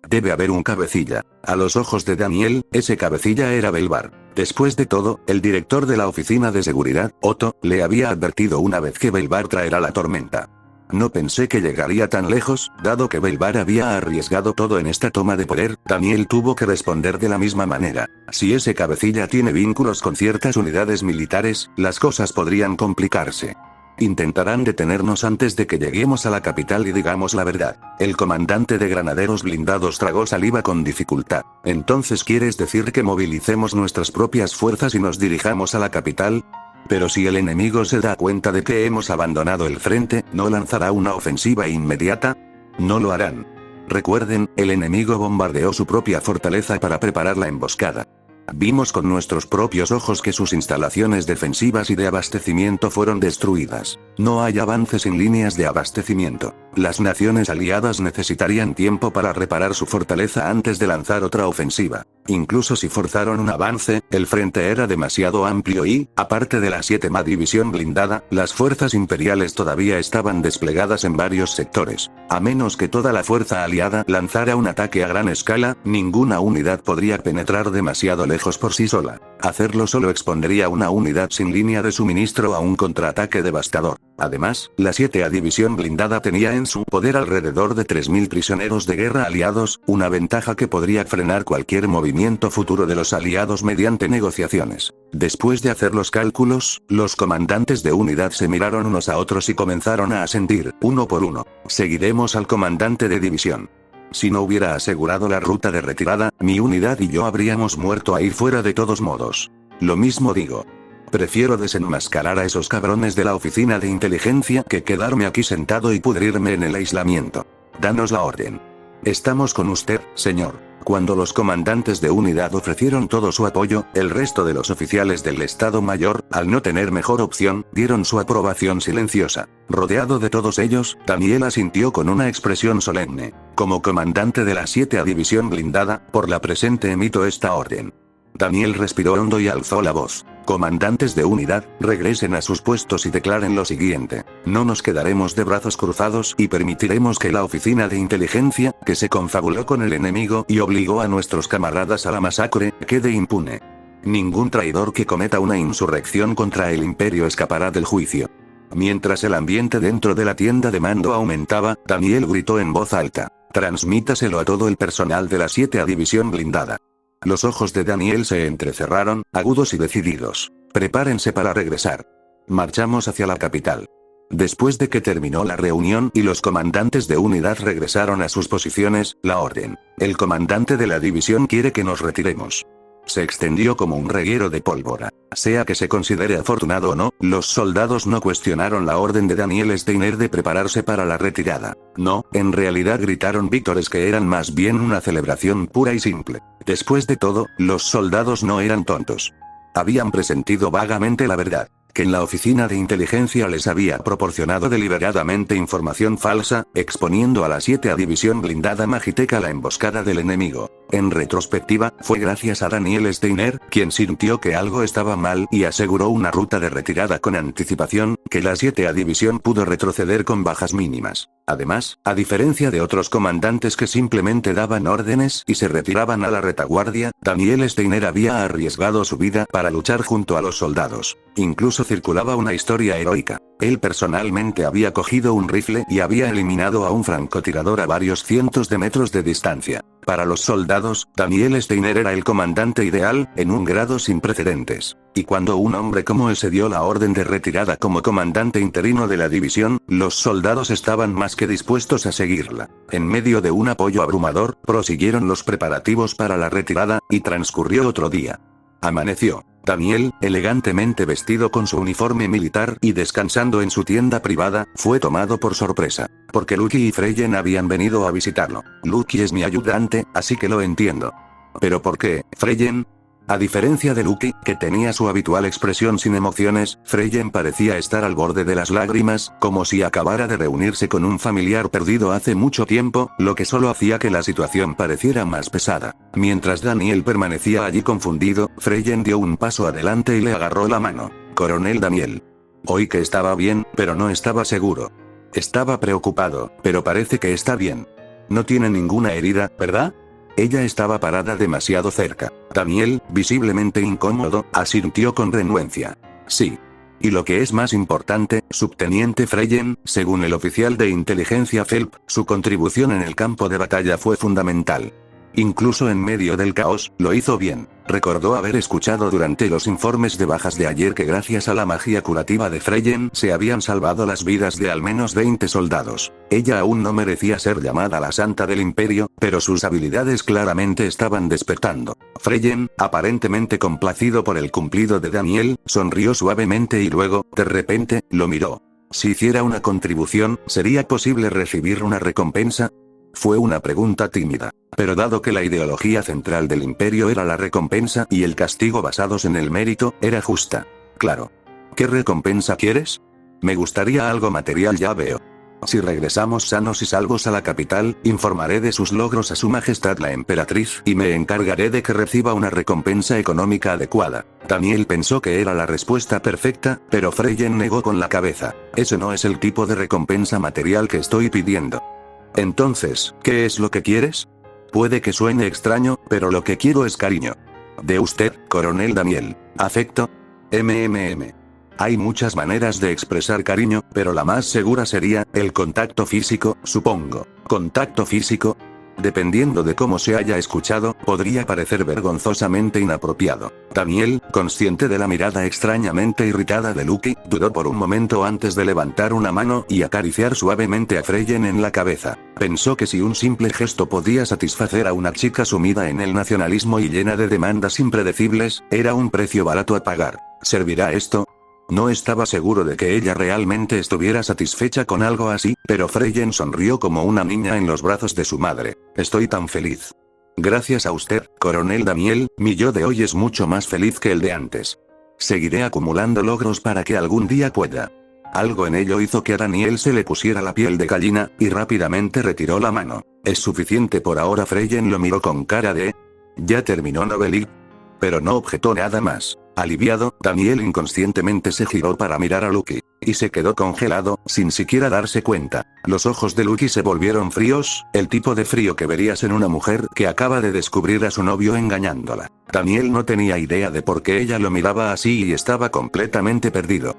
Debe haber un cabecilla. A los ojos de Daniel, ese cabecilla era Belvar. Después de todo, el director de la oficina de seguridad, Otto, le había advertido una vez que Belvar traerá la tormenta. No pensé que llegaría tan lejos, dado que Belvar había arriesgado todo en esta toma de poder. Daniel tuvo que responder de la misma manera. Si ese cabecilla tiene vínculos con ciertas unidades militares, las cosas podrían complicarse. Intentarán detenernos antes de que lleguemos a la capital y digamos la verdad. El comandante de granaderos blindados tragó saliva con dificultad. ¿Entonces quieres decir que movilicemos nuestras propias fuerzas y nos dirijamos a la capital? Pero si el enemigo se da cuenta de que hemos abandonado el frente, ¿no lanzará una ofensiva inmediata? No lo harán. Recuerden, el enemigo bombardeó su propia fortaleza para preparar la emboscada. Vimos con nuestros propios ojos que sus instalaciones defensivas y de abastecimiento fueron destruidas. No hay avances en líneas de abastecimiento. Las naciones aliadas necesitarían tiempo para reparar su fortaleza antes de lanzar otra ofensiva. Incluso si forzaron un avance, el frente era demasiado amplio y, aparte de la 7ª división blindada, las fuerzas imperiales todavía estaban desplegadas en varios sectores. A menos que toda la fuerza aliada lanzara un ataque a gran escala, ninguna unidad podría penetrar demasiado lejos por sí sola. Hacerlo solo expondría una unidad sin línea de suministro a un contraataque devastador. Además, la 7ª división blindada tenía en su poder alrededor de 3.000 prisioneros de guerra aliados, una ventaja que podría frenar cualquier movimiento futuro de los aliados mediante negociaciones. Después de hacer los cálculos, los comandantes de unidad se miraron unos a otros y comenzaron a asentir, uno por uno. Seguiremos al comandante de división. Si no hubiera asegurado la ruta de retirada, mi unidad y yo habríamos muerto ahí fuera de todos modos. Lo mismo digo. Prefiero desenmascarar a esos cabrones de la oficina de inteligencia que quedarme aquí sentado y pudrirme en el aislamiento. Danos la orden. Estamos con usted, señor. Cuando los comandantes de unidad ofrecieron todo su apoyo, el resto de los oficiales del Estado Mayor, al no tener mejor opción, dieron su aprobación silenciosa. Rodeado de todos ellos, Daniel asintió con una expresión solemne. Como comandante de la 7ª división blindada, por la presente emito esta orden. Daniel respiró hondo y alzó la voz. Comandantes de unidad, regresen a sus puestos y declaren lo siguiente. No nos quedaremos de brazos cruzados y permitiremos que la oficina de inteligencia, que se confabuló con el enemigo y obligó a nuestros camaradas a la masacre, quede impune. Ningún traidor que cometa una insurrección contra el imperio escapará del juicio. Mientras el ambiente dentro de la tienda de mando aumentaba, Daniel gritó en voz alta. Transmítaselo a todo el personal de la 7ª división blindada. Los ojos de Daniel se entrecerraron, agudos y decididos. Prepárense para regresar. Marchamos hacia la capital. Después de que terminó la reunión y los comandantes de unidad regresaron a sus posiciones, la orden. El comandante de la división quiere que nos retiremos. Se extendió como un reguero de pólvora. Sea que se considere afortunado o no, los soldados no cuestionaron la orden de Daniel Steiner de prepararse para la retirada. No, en realidad gritaron víctores que eran más bien una celebración pura y simple. Después de todo, los soldados no eran tontos. Habían presentido vagamente la verdad. Que en la oficina de inteligencia les había proporcionado deliberadamente información falsa, exponiendo a la 7ª división blindada Magitech a la emboscada del enemigo. En retrospectiva, fue gracias a Daniel Steiner, quien sintió que algo estaba mal y aseguró una ruta de retirada con anticipación, que la 7ª división pudo retroceder con bajas mínimas. Además, a diferencia de otros comandantes que simplemente daban órdenes y se retiraban a la retaguardia, Daniel Steiner había arriesgado su vida para luchar junto a los soldados. Incluso Incluso circulaba una historia heroica. Él personalmente había cogido un rifle y había eliminado a un francotirador a varios cientos de metros de distancia. Para los soldados, Daniel Steiner era el comandante ideal, en un grado sin precedentes. Y cuando un hombre como ese dio la orden de retirada como comandante interino de la división, los soldados estaban más que dispuestos a seguirla. En medio de un apoyo abrumador, prosiguieron los preparativos para la retirada, y transcurrió otro día. Amaneció. Daniel, elegantemente vestido con su uniforme militar y descansando en su tienda privada, fue tomado por sorpresa. Porque Lucky y Freyen habían venido a visitarlo. Lucky es mi ayudante, así que lo entiendo. ¿Pero por qué, Freyen? A diferencia de Lucky, que tenía su habitual expresión sin emociones, Freyen parecía estar al borde de las lágrimas, como si acabara de reunirse con un familiar perdido hace mucho tiempo, lo que solo hacía que la situación pareciera más pesada. Mientras Daniel permanecía allí confundido, Freyen dio un paso adelante y le agarró la mano. Coronel Daniel. Oí que estaba bien, pero no estaba seguro. Estaba preocupado, pero parece que está bien. No tiene ninguna herida, ¿verdad? Ella estaba parada demasiado cerca. Daniel, visiblemente incómodo, asintió con renuencia. Sí. Y lo que es más importante, subteniente Freyen, según el oficial de inteligencia Phelps, su contribución en el campo de batalla fue fundamental. Incluso en medio del caos, lo hizo bien. Recordó haber escuchado durante los informes de bajas de ayer que gracias a la magia curativa de Freyen se habían salvado las vidas de al menos 20 soldados. Ella aún no merecía ser llamada la Santa del Imperio, pero sus habilidades claramente estaban despertando. Freyen, aparentemente complacido por el cumplido de Daniel, sonrió suavemente y luego, de repente, lo miró. Si hiciera una contribución, ¿sería posible recibir una recompensa? Fue una pregunta tímida. Pero dado que la ideología central del imperio era la recompensa y el castigo basados en el mérito, era justa. Claro. ¿Qué recompensa quieres? Me gustaría algo material, ya veo. Si regresamos sanos y salvos a la capital, informaré de sus logros a su majestad la emperatriz y me encargaré de que reciba una recompensa económica adecuada. Daniel pensó que era la respuesta perfecta, pero Freyen negó con la cabeza. Ese no es el tipo de recompensa material que estoy pidiendo. Entonces, ¿qué es lo que quieres? Puede que suene extraño, pero lo que quiero es cariño. De usted, coronel Daniel. ¿Afecto? Hay muchas maneras de expresar cariño, pero la más segura sería, el contacto físico, supongo. ¿Contacto físico? Dependiendo de cómo se haya escuchado, podría parecer vergonzosamente inapropiado. Daniel, consciente de la mirada extrañamente irritada de Lucky, dudó por un momento antes de levantar una mano y acariciar suavemente a Freyen en la cabeza. Pensó que si un simple gesto podía satisfacer a una chica sumida en el nacionalismo y llena de demandas impredecibles, era un precio barato a pagar. ¿Servirá esto? No estaba seguro de que ella realmente estuviera satisfecha con algo así, pero Freyen sonrió como una niña en los brazos de su madre. Estoy tan feliz. Gracias a usted, coronel Daniel, mi yo de hoy es mucho más feliz que el de antes. Seguiré acumulando logros para que algún día pueda. Algo en ello hizo que a Daniel se le pusiera la piel de gallina, y rápidamente retiró la mano. Es suficiente por ahora. Freyen lo miró con cara de... ¿Ya terminó Novelit? Pero no objetó nada más. Aliviado, Daniel inconscientemente se giró para mirar a Lucky. Y se quedó congelado, sin siquiera darse cuenta. Los ojos de Lucky se volvieron fríos, el tipo de frío que verías en una mujer que acaba de descubrir a su novio engañándola. Daniel no tenía idea de por qué ella lo miraba así y estaba completamente perdido.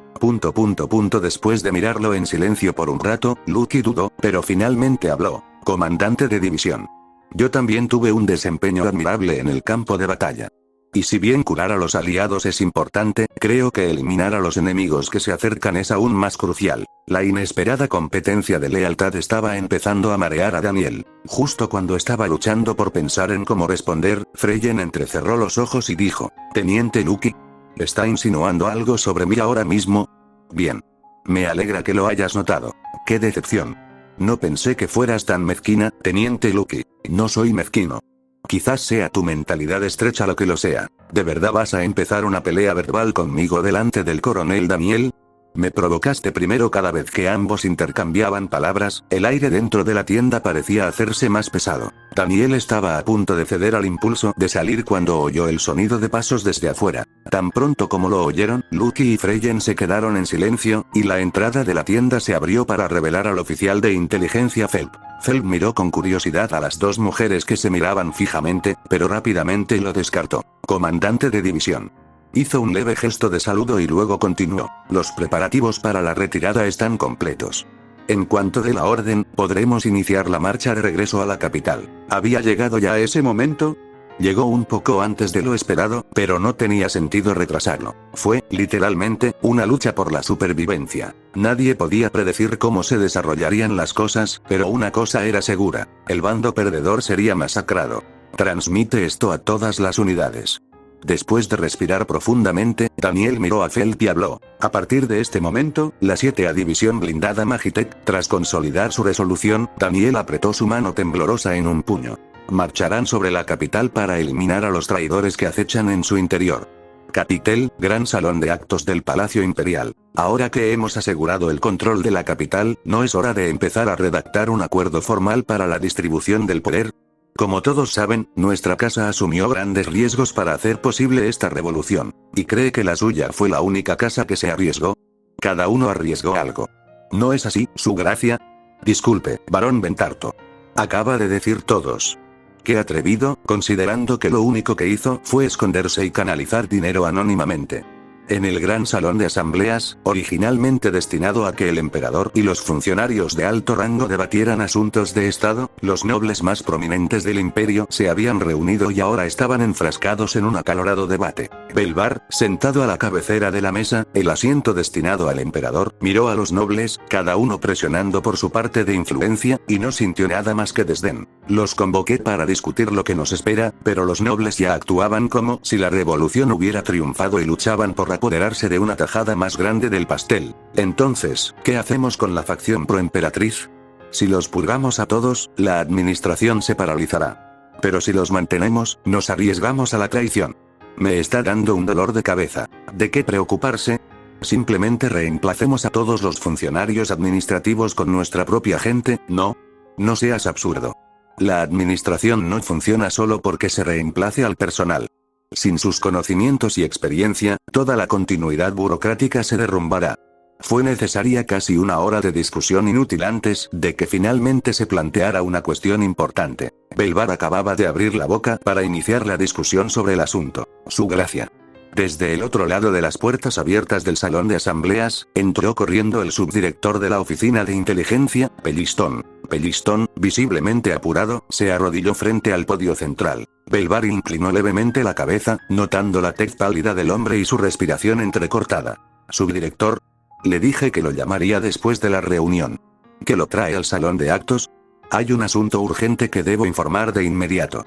Después de mirarlo en silencio por un rato, Lucky dudó, pero finalmente habló. Comandante de división. Yo también tuve un desempeño admirable en el campo de batalla. Y si bien curar a los aliados es importante, creo que eliminar a los enemigos que se acercan es aún más crucial. La inesperada competencia de lealtad estaba empezando a marear a Daniel. Justo cuando estaba luchando por pensar en cómo responder, Freyen entrecerró los ojos y dijo, Teniente Lucky. ¿Está insinuando algo sobre mí ahora mismo? Bien. Me alegra que lo hayas notado. ¡Qué decepción! No pensé que fueras tan mezquina, Teniente Lucky. No soy mezquino. Quizás sea tu mentalidad estrecha lo que lo sea. ¿De verdad vas a empezar una pelea verbal conmigo delante del coronel Daniel? Me provocaste primero. Cada vez que ambos intercambiaban palabras, el aire dentro de la tienda parecía hacerse más pesado. Daniel estaba a punto de ceder al impulso de salir cuando oyó el sonido de pasos desde afuera. Tan pronto como lo oyeron, Lucky y Freyen se quedaron en silencio, y la entrada de la tienda se abrió para revelar al oficial de inteligencia Phelps. Phelps miró con curiosidad a las dos mujeres que se miraban fijamente, pero rápidamente lo descartó. Comandante de división. Hizo un leve gesto de saludo y luego continuó. Los preparativos para la retirada están completos. En cuanto dé la orden, podremos iniciar la marcha de regreso a la capital. ¿Había llegado ya ese momento? Llegó un poco antes de lo esperado, pero no tenía sentido retrasarlo. Fue, literalmente, una lucha por la supervivencia. Nadie podía predecir cómo se desarrollarían las cosas, pero una cosa era segura: el bando perdedor sería masacrado. Transmite esto a todas las unidades. Después de respirar profundamente, Daniel miró a Felt y habló. A partir de este momento, la 7A División Blindada Magitech, tras consolidar su resolución, Daniel apretó su mano temblorosa en un puño. Marcharán sobre la capital para eliminar a los traidores que acechan en su interior. Capitel, gran salón de actos del Palacio Imperial. Ahora que hemos asegurado el control de la capital, ¿no es hora de empezar a redactar un acuerdo formal para la distribución del poder? Como todos saben, nuestra casa asumió grandes riesgos para hacer posible esta revolución. ¿Y cree que la suya fue la única casa que se arriesgó? Cada uno arriesgó algo. ¿No es así, su gracia? Disculpe, barón Bentarto. Acaba de decir todos. Qué atrevido, considerando que lo único que hizo fue esconderse y canalizar dinero anónimamente. En el gran salón de asambleas, originalmente destinado a que el emperador y los funcionarios de alto rango debatieran asuntos de estado, los nobles más prominentes del imperio se habían reunido y ahora estaban enfrascados en un acalorado debate. Belvar, sentado a la cabecera de la mesa, el asiento destinado al emperador, miró a los nobles, cada uno presionando por su parte de influencia, y no sintió nada más que desdén. Los convoqué para discutir lo que nos espera, pero los nobles ya actuaban como si la revolución hubiera triunfado y luchaban por apoderarse de una tajada más grande del pastel. Entonces, ¿qué hacemos con la facción proemperatriz? Si los purgamos a todos, la administración se paralizará. Pero si los mantenemos, nos arriesgamos a la traición. Me está dando un dolor de cabeza. ¿De qué preocuparse? Simplemente reemplacemos a todos los funcionarios administrativos con nuestra propia gente, ¿no? No seas absurdo. La administración no funciona solo porque se reemplace al personal. Sin sus conocimientos y experiencia, toda la continuidad burocrática se derrumbará. Fue necesaria casi una hora de discusión inútil antes de que finalmente se planteara una cuestión importante. Belvar acababa de abrir la boca para iniciar la discusión sobre el asunto. Su gracia. Desde el otro lado de las puertas abiertas del salón de asambleas, entró corriendo el subdirector de la oficina de inteligencia, Pellistón. Pellistón, visiblemente apurado, se arrodilló frente al podio central. Belvar inclinó levemente la cabeza, notando la tez pálida del hombre y su respiración entrecortada. Subdirector. Le dije que lo llamaría después de la reunión. ¿Que lo trae al salón de actos? Hay un asunto urgente que debo informar de inmediato.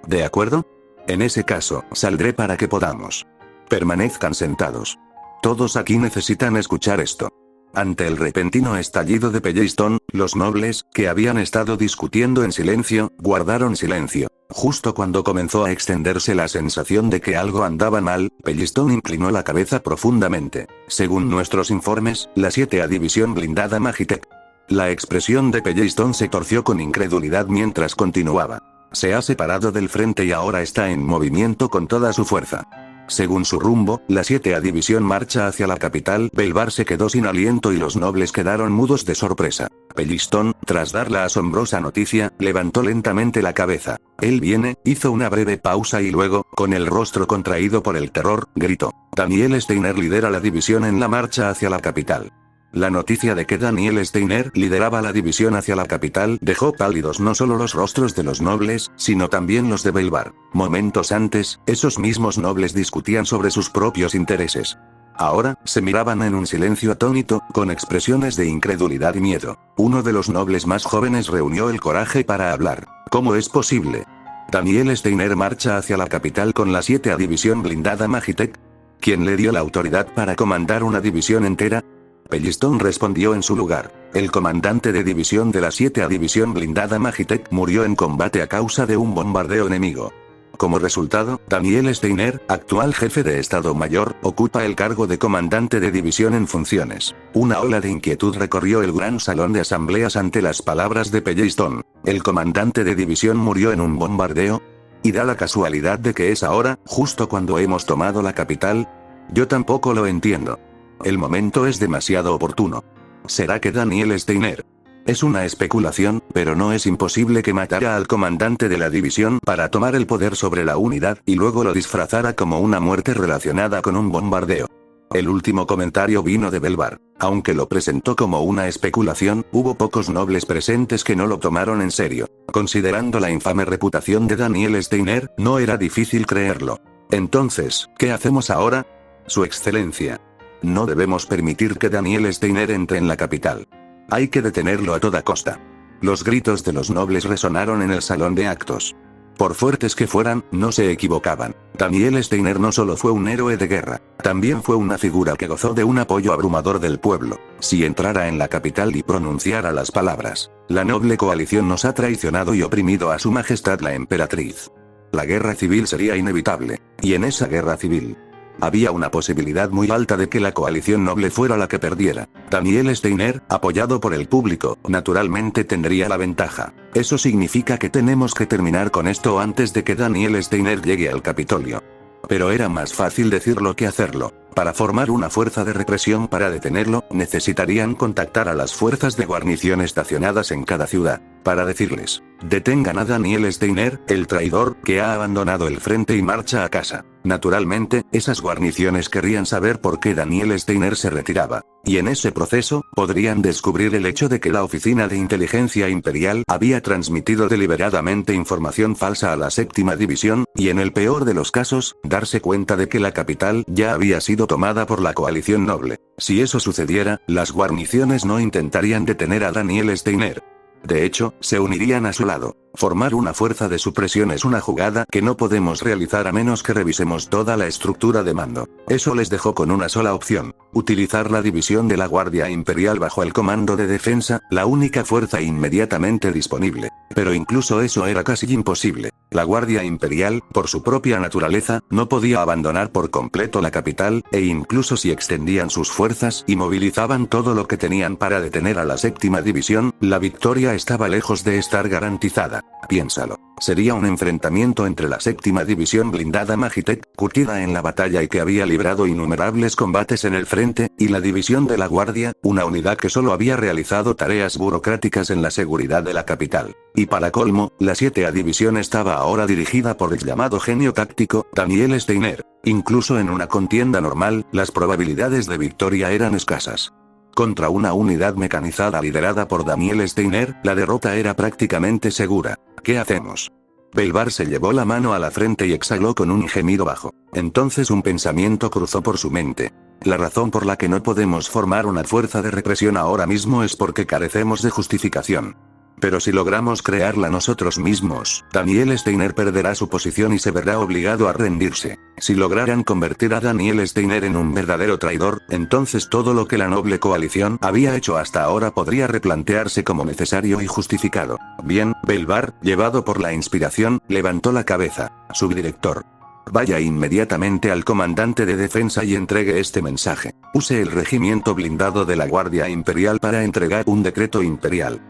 ¿De acuerdo? En ese caso, saldré para que podamos. Permanezcan sentados. Todos aquí necesitan escuchar esto. Ante el repentino estallido de Pellistón, los nobles, que habían estado discutiendo en silencio, guardaron silencio. Justo cuando comenzó a extenderse la sensación de que algo andaba mal, Pellistón inclinó la cabeza profundamente. Según nuestros informes, la 7A División Blindada Magitech. La expresión de Pellistón se torció con incredulidad mientras continuaba. Se ha separado del frente y ahora está en movimiento con toda su fuerza. Según su rumbo, la 7A División marcha hacia la capital. Belvar se quedó sin aliento y los nobles quedaron mudos de sorpresa. Pellistón, tras dar la asombrosa noticia, levantó lentamente la cabeza. Él viene, hizo una breve pausa y luego, con el rostro contraído por el terror, gritó. Daniel Steiner lidera la división en la marcha hacia la capital. La noticia de que Daniel Steiner lideraba la división hacia la capital dejó pálidos no solo los rostros de los nobles, sino también los de Belvar. Momentos antes, esos mismos nobles discutían sobre sus propios intereses. Ahora, se miraban en un silencio atónito, con expresiones de incredulidad y miedo. Uno de los nobles más jóvenes reunió el coraje para hablar. ¿Cómo es posible? ¿Daniel Steiner marcha hacia la capital con la 7A División Blindada Magitech? ¿Quién le dio la autoridad para comandar una división entera? Pellistón respondió en su lugar. El comandante de división de la 7A División Blindada Magitech murió en combate a causa de un bombardeo enemigo. Como resultado, Daniel Steiner, actual jefe de Estado Mayor, ocupa el cargo de comandante de división en funciones. Una ola de inquietud recorrió el gran salón de asambleas ante las palabras de Pellistón. ¿El comandante de división murió en un bombardeo? ¿Y da la casualidad de que es ahora, justo cuando hemos tomado la capital? Yo tampoco lo entiendo. El momento es demasiado oportuno. ¿Será que Daniel Steiner Es una especulación, pero no es imposible que matara al comandante de la división para tomar el poder sobre la unidad y luego lo disfrazara como una muerte relacionada con un bombardeo. El último comentario vino de Belvar. Aunque lo presentó como una especulación, hubo pocos nobles presentes que no lo tomaron en serio. Considerando la infame reputación de Daniel Steiner, no era difícil creerlo. Entonces, ¿qué hacemos ahora? Su Excelencia. No debemos permitir que Daniel Steiner entre en la capital. Hay que detenerlo a toda costa. Los gritos de los nobles resonaron en el salón de actos. Por fuertes que fueran, no se equivocaban. Daniel Steiner no solo fue un héroe de guerra, también fue una figura que gozó de un apoyo abrumador del pueblo. Si entrara en la capital y pronunciara las palabras, la noble coalición nos ha traicionado y oprimido a su majestad la emperatriz. La guerra civil sería inevitable, y en esa guerra civil, había una posibilidad muy alta de que la coalición noble fuera la que perdiera. Daniel Steiner, apoyado por el público, naturalmente tendría la ventaja. Eso significa que tenemos que terminar con esto antes de que Daniel Steiner llegue al Capitolio. Pero era más fácil decirlo que hacerlo. Para formar una fuerza de represión para detenerlo, necesitarían contactar a las fuerzas de guarnición estacionadas en cada ciudad, para decirles, detengan a Daniel Steiner, el traidor, que ha abandonado el frente y marcha a casa. Naturalmente, esas guarniciones querrían saber por qué Daniel Steiner se retiraba. Y en ese proceso, podrían descubrir el hecho de que la Oficina de Inteligencia Imperial había transmitido deliberadamente información falsa a la séptima división, y en el peor de los casos, darse cuenta de que la capital ya había sido tomada por la coalición noble. Si eso sucediera, las guarniciones no intentarían detener a Daniel Steiner. De hecho, se unirían a su lado. Formar una fuerza de supresión es una jugada que no podemos realizar a menos que revisemos toda la estructura de mando. Eso les dejó con una sola opción: utilizar la división de la Guardia Imperial bajo el comando de defensa, la única fuerza inmediatamente disponible. Pero incluso eso era casi imposible. La Guardia Imperial, por su propia naturaleza, no podía abandonar por completo la capital, e incluso si extendían sus fuerzas y movilizaban todo lo que tenían para detener a la séptima división, la victoria estaba lejos de estar garantizada. Piénsalo. Sería un enfrentamiento entre la séptima división blindada Magitech, curtida en la batalla y que había librado innumerables combates en el frente, y la división de la Guardia, una unidad que solo había realizado tareas burocráticas en la seguridad de la capital. Y para colmo, la 7ª división estaba ahora dirigida por el llamado genio táctico, Daniel Steiner. Incluso en una contienda normal, las probabilidades de victoria eran escasas. Contra una unidad mecanizada liderada por Daniel Steiner, la derrota era prácticamente segura. ¿Qué hacemos? Belvar se llevó la mano a la frente y exhaló con un gemido bajo. Entonces un pensamiento cruzó por su mente. La razón por la que no podemos formar una fuerza de represión ahora mismo es porque carecemos de justificación. Pero si logramos crearla nosotros mismos, Daniel Steiner perderá su posición y se verá obligado a rendirse. Si lograran convertir a Daniel Steiner en un verdadero traidor, entonces todo lo que la noble coalición había hecho hasta ahora podría replantearse como necesario y justificado. Bien, Belvar, llevado por la inspiración, levantó la cabeza. Subdirector. Vaya inmediatamente al comandante de defensa y entregue este mensaje. Use el regimiento blindado de la Guardia Imperial para entregar un decreto imperial.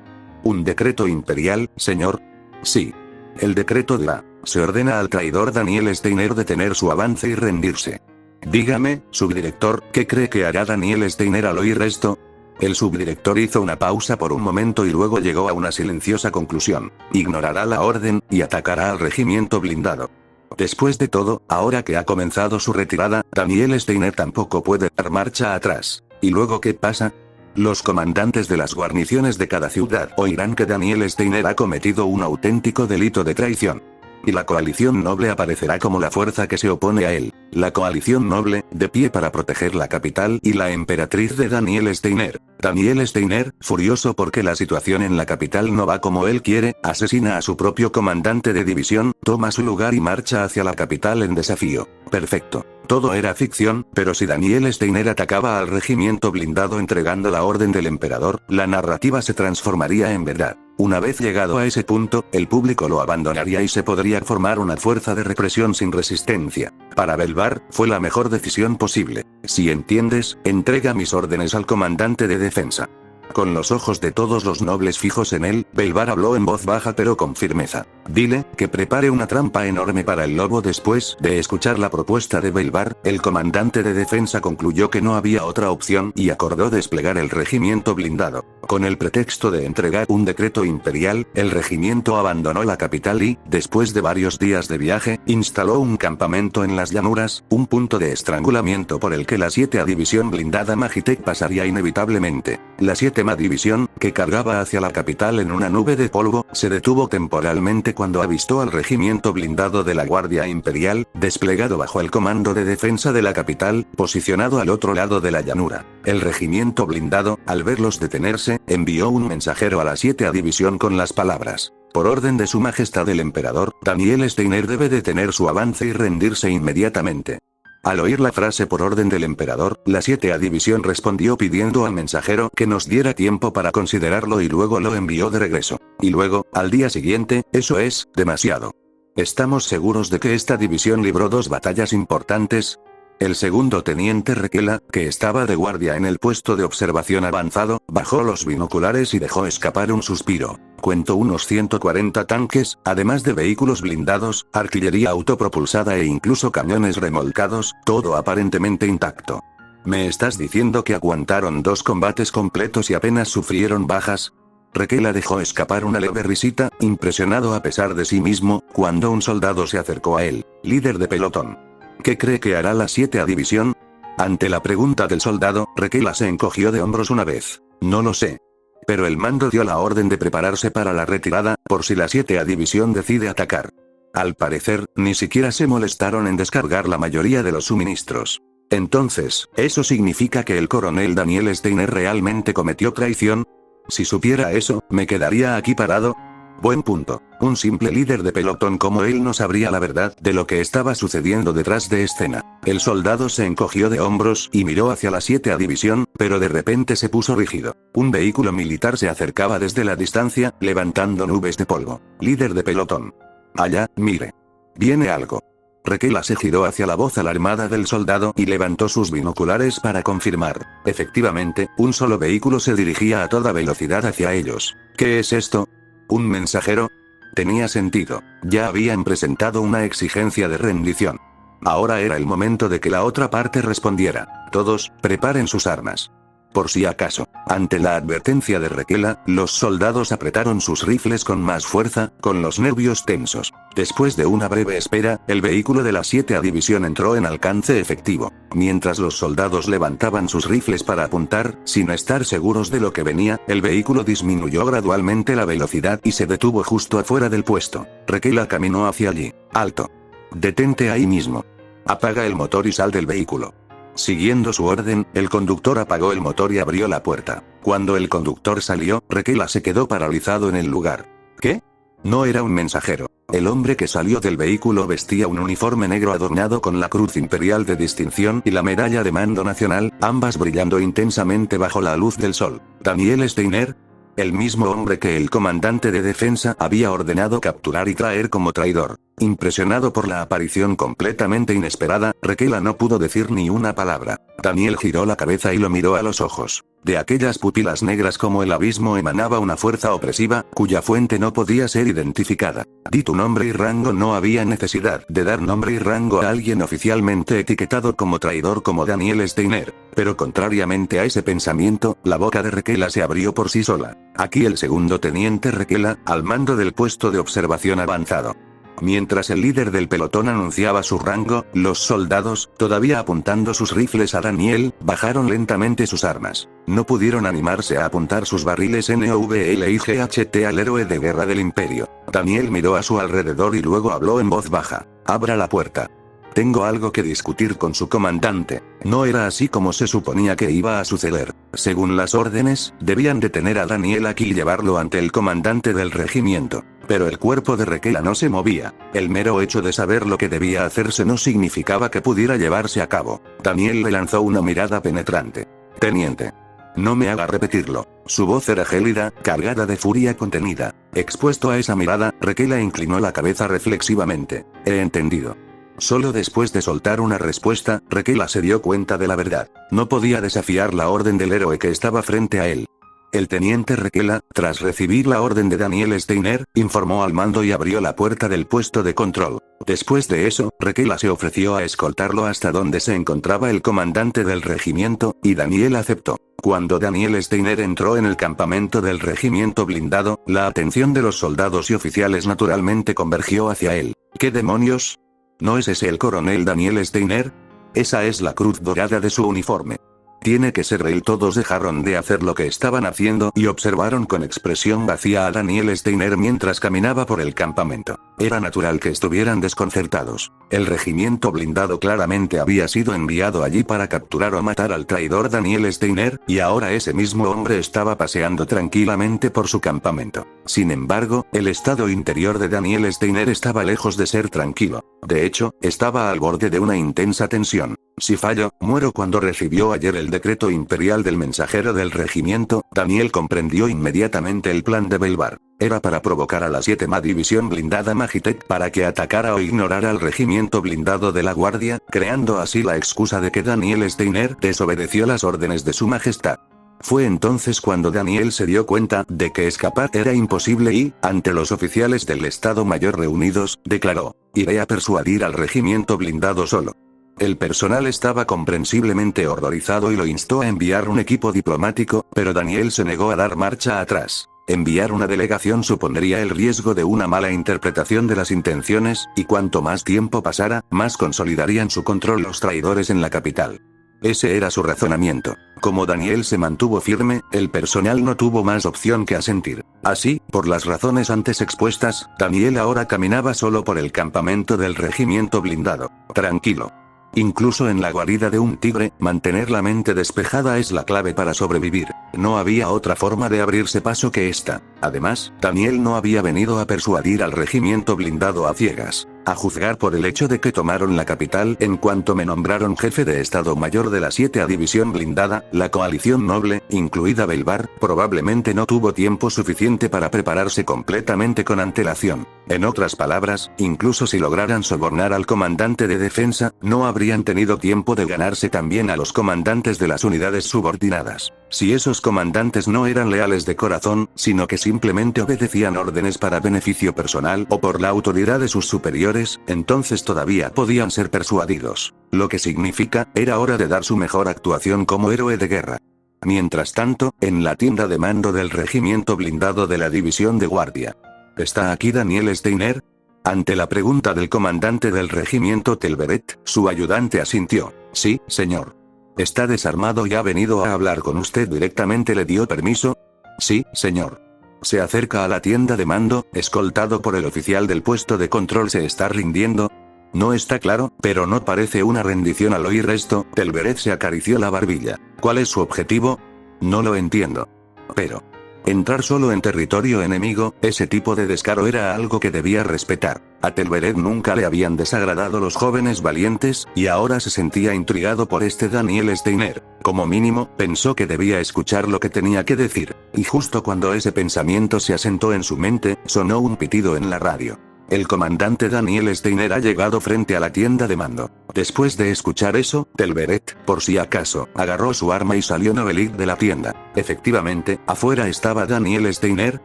¿Un decreto imperial, señor? Sí. El decreto de la... Se ordena al traidor Daniel Steiner detener su avance y rendirse. Dígame, subdirector, ¿qué cree que hará Daniel Steiner al oír esto? El subdirector hizo una pausa por un momento y luego llegó a una silenciosa conclusión. Ignorará la orden, y atacará al regimiento blindado. Después de todo, ahora que ha comenzado su retirada, Daniel Steiner tampoco puede dar marcha atrás. ¿Y luego qué pasa? Los comandantes de las guarniciones de cada ciudad oirán que Daniel Steiner ha cometido un auténtico delito de traición. Y la coalición noble aparecerá como la fuerza que se opone a él. La coalición noble, de pie para proteger la capital y la emperatriz de Daniel Steiner. Daniel Steiner, furioso porque la situación en la capital no va como él quiere, asesina a su propio comandante de división, toma su lugar y marcha hacia la capital en desafío. Perfecto. Todo era ficción, pero si Daniel Steiner atacaba al regimiento blindado entregando la orden del emperador, la narrativa se transformaría en verdad. Una vez llegado a ese punto, el público lo abandonaría y se podría formar una fuerza de represión sin resistencia. Para Belvar, fue la mejor decisión posible. Si entiendes, entrega mis órdenes al comandante de defensa. Con los ojos de todos los nobles fijos en él, Belvar habló en voz baja pero con firmeza. Dile, que prepare una trampa enorme para el lobo. Después de escuchar la propuesta de Belvar, el comandante de defensa concluyó que no había otra opción y acordó desplegar el regimiento blindado. Con el pretexto de entregar un decreto imperial, el regimiento abandonó la capital y, después de varios días de viaje, instaló un campamento en las llanuras, un punto de estrangulamiento por el que la 7ª división blindada Magitech pasaría inevitablemente. La 7ª división, que cargaba hacia la capital en una nube de polvo, se detuvo temporalmente cuando avistó al regimiento blindado de la Guardia Imperial, desplegado bajo el comando de defensa de la capital, posicionado al otro lado de la llanura. El regimiento blindado, al verlos detenerse, envió un mensajero a la 7ª división con las palabras: por orden de su majestad el emperador, Daniel Steiner debe detener su avance y rendirse inmediatamente. Al oír la frase por orden del emperador, la 7ª división respondió pidiendo al mensajero que nos diera tiempo para considerarlo y luego lo envió de regreso. Y luego, al día siguiente, eso es, demasiado. ¿Estamos seguros de que esta división libró 2 batallas importantes? El segundo teniente Requela, que estaba de guardia en el puesto de observación avanzado, bajó los binoculares y dejó escapar un suspiro. Cuentó unos 140 tanques, además de vehículos blindados, artillería autopropulsada e incluso camiones remolcados, todo aparentemente intacto. ¿Me estás diciendo que aguantaron 2 combates completos y apenas sufrieron bajas? Requela dejó escapar una leve risita, impresionado a pesar de sí mismo, cuando un soldado se acercó a él. Líder de pelotón. ¿Qué cree que hará la 7ª división? Ante la pregunta del soldado, Requela se encogió de hombros una vez. No lo sé. Pero el mando dio la orden de prepararse para la retirada, por si la 7ª división decide atacar. Al parecer, ni siquiera se molestaron en descargar la mayoría de los suministros. Entonces, ¿eso significa que el coronel Daniel Steiner realmente cometió traición? Si supiera eso, ¿me quedaría aquí parado? Buen punto. Un simple líder de pelotón como él no sabría la verdad de lo que estaba sucediendo detrás de escena. El soldado se encogió de hombros y miró hacia la 7ª división, pero de repente se puso rígido. Un vehículo militar se acercaba desde la distancia, levantando nubes de polvo. Líder de pelotón. Allá, mire. Viene algo. Requela se giró hacia la voz alarmada del soldado y levantó sus binoculares para confirmar. Efectivamente, un solo vehículo se dirigía a toda velocidad hacia ellos. ¿Qué es esto? ¿Un mensajero? Tenía sentido. Ya habían presentado una exigencia de rendición. Ahora era el momento de que la otra parte respondiera. Todos, preparen sus armas. Por si acaso. Ante la advertencia de Requela, los soldados apretaron sus rifles con más fuerza, con los nervios tensos. Después de una breve espera, el vehículo de la 7ª división entró en alcance efectivo. Mientras los soldados levantaban sus rifles para apuntar, sin estar seguros de lo que venía, el vehículo disminuyó gradualmente la velocidad y se detuvo justo afuera del puesto. Requela caminó hacia allí. Alto. Detente ahí mismo. Apaga el motor y sal del vehículo. Siguiendo su orden, el conductor apagó el motor y abrió la puerta. Cuando el conductor salió, Requela se quedó paralizado en el lugar. ¿Qué? No era un mensajero. El hombre que salió del vehículo vestía un uniforme negro adornado con la Cruz Imperial de Distinción y la Medalla de Mando Nacional, ambas brillando intensamente bajo la luz del sol. ¿Daniel Steiner? El mismo hombre que el comandante de defensa había ordenado capturar y traer como traidor. Impresionado por la aparición completamente inesperada, Requela no pudo decir ni una palabra. Daniel giró la cabeza y lo miró a los ojos. De aquellas pupilas negras como el abismo emanaba una fuerza opresiva, cuya fuente no podía ser identificada. Di tu nombre y rango. No había necesidad de dar nombre y rango a alguien oficialmente etiquetado como traidor como Daniel Steiner. Pero contrariamente a ese pensamiento, la boca de Requela se abrió por sí sola. Aquí el segundo teniente Requela, al mando del puesto de observación avanzado. Mientras el líder del pelotón anunciaba su rango, los soldados, todavía apuntando sus rifles a Daniel, bajaron lentamente sus armas. No pudieron animarse a apuntar sus barriles NVLIGHT al héroe de guerra del imperio. Daniel miró a su alrededor y luego habló en voz baja. Abra la puerta. Tengo algo que discutir con su comandante. No era así como se suponía que iba a suceder. Según las órdenes, debían detener a Daniel aquí y llevarlo ante el comandante del regimiento. Pero el cuerpo de Requela no se movía. El mero hecho de saber lo que debía hacerse no significaba que pudiera llevarse a cabo. Daniel le lanzó una mirada penetrante. Teniente. No me haga repetirlo. Su voz era gélida, cargada de furia contenida. Expuesto a esa mirada, Requela inclinó la cabeza reflexivamente. He entendido. Solo después de soltar una respuesta, Requela se dio cuenta de la verdad. No podía desafiar la orden del héroe que estaba frente a él. El teniente Requela, tras recibir la orden de Daniel Steiner, informó al mando y abrió la puerta del puesto de control. Después de eso, Requela se ofreció a escoltarlo hasta donde se encontraba el comandante del regimiento, y Daniel aceptó. Cuando Daniel Steiner entró en el campamento del regimiento blindado, la atención de los soldados y oficiales naturalmente convergió hacia él. ¿Qué demonios? ¿No es ese el coronel Daniel Steiner? Esa es la cruz dorada de su uniforme. Tiene que ser él. Todos dejaron de hacer lo que estaban haciendo y observaron con expresión vacía a Daniel Steiner mientras caminaba por el campamento. Era natural que estuvieran desconcertados. El regimiento blindado claramente había sido enviado allí para capturar o matar al traidor Daniel Steiner, y ahora ese mismo hombre estaba paseando tranquilamente por su campamento. Sin embargo, el estado interior de Daniel Steiner estaba lejos de ser tranquilo. De hecho, estaba al borde de una intensa tensión. Si fallo, muero. Cuando recibió ayer el decreto imperial del mensajero del regimiento, Daniel comprendió inmediatamente el plan de Belvar. Era para provocar a la 7ª División Blindada Magitech para que atacara o ignorara al regimiento blindado de la Guardia, creando así la excusa de que Daniel Steiner desobedeció las órdenes de su majestad. Fue entonces cuando Daniel se dio cuenta de que escapar era imposible y, ante los oficiales del Estado Mayor reunidos, declaró: «Iré a persuadir al regimiento blindado solo». El personal estaba comprensiblemente horrorizado y lo instó a enviar un equipo diplomático, pero Daniel se negó a dar marcha atrás. Enviar una delegación supondría el riesgo de una mala interpretación de las intenciones, y cuanto más tiempo pasara, más consolidarían su control los traidores en la capital. Ese era su razonamiento. Como Daniel se mantuvo firme, el personal no tuvo más opción que asentir. Así, por las razones antes expuestas, Daniel ahora caminaba solo por el campamento del regimiento blindado. Tranquilo. Incluso en la guarida de un tigre, mantener la mente despejada es la clave para sobrevivir. No había otra forma de abrirse paso que esta. Además, Daniel no había venido a persuadir al regimiento blindado a ciegas. A juzgar por el hecho de que tomaron la capital en cuanto me nombraron jefe de Estado Mayor de la 7ª División Blindada, la coalición noble, incluida Belvar, probablemente no tuvo tiempo suficiente para prepararse completamente con antelación. En otras palabras, incluso si lograran sobornar al comandante de defensa, no habrían tenido tiempo de ganarse también a los comandantes de las unidades subordinadas. Si esos comandantes no eran leales de corazón, sino que simplemente obedecían órdenes para beneficio personal o por la autoridad de sus superiores, entonces todavía podían ser persuadidos. Lo que significa, era hora de dar su mejor actuación como héroe de guerra. Mientras tanto, en la tienda de mando del regimiento blindado de la división de guardia. ¿Está aquí Daniel Steiner? Ante la pregunta del comandante del regimiento Telveret, su ayudante asintió. Sí, señor. ¿Está desarmado y ha venido a hablar con usted directamente? ¿Le dio permiso? Sí, señor. Se acerca a la tienda de mando, escoltado por el oficial del puesto de control. ¿Se está rindiendo? No está claro, pero no parece una rendición al oír esto. Telveret se acarició la barbilla. ¿Cuál es su objetivo? No lo entiendo. Pero... entrar solo en territorio enemigo, ese tipo de descaro era algo que debía respetar. A Telveret nunca le habían desagradado los jóvenes valientes, y ahora se sentía intrigado por este Daniel Steiner. Como mínimo, pensó que debía escuchar lo que tenía que decir. Y justo cuando ese pensamiento se asentó en su mente, sonó un pitido en la radio. El comandante Daniel Steiner ha llegado frente a la tienda de mando. Después de escuchar eso, Telveret, por si acaso, agarró su arma y salió Novelit de la tienda. Efectivamente, afuera estaba Daniel Steiner,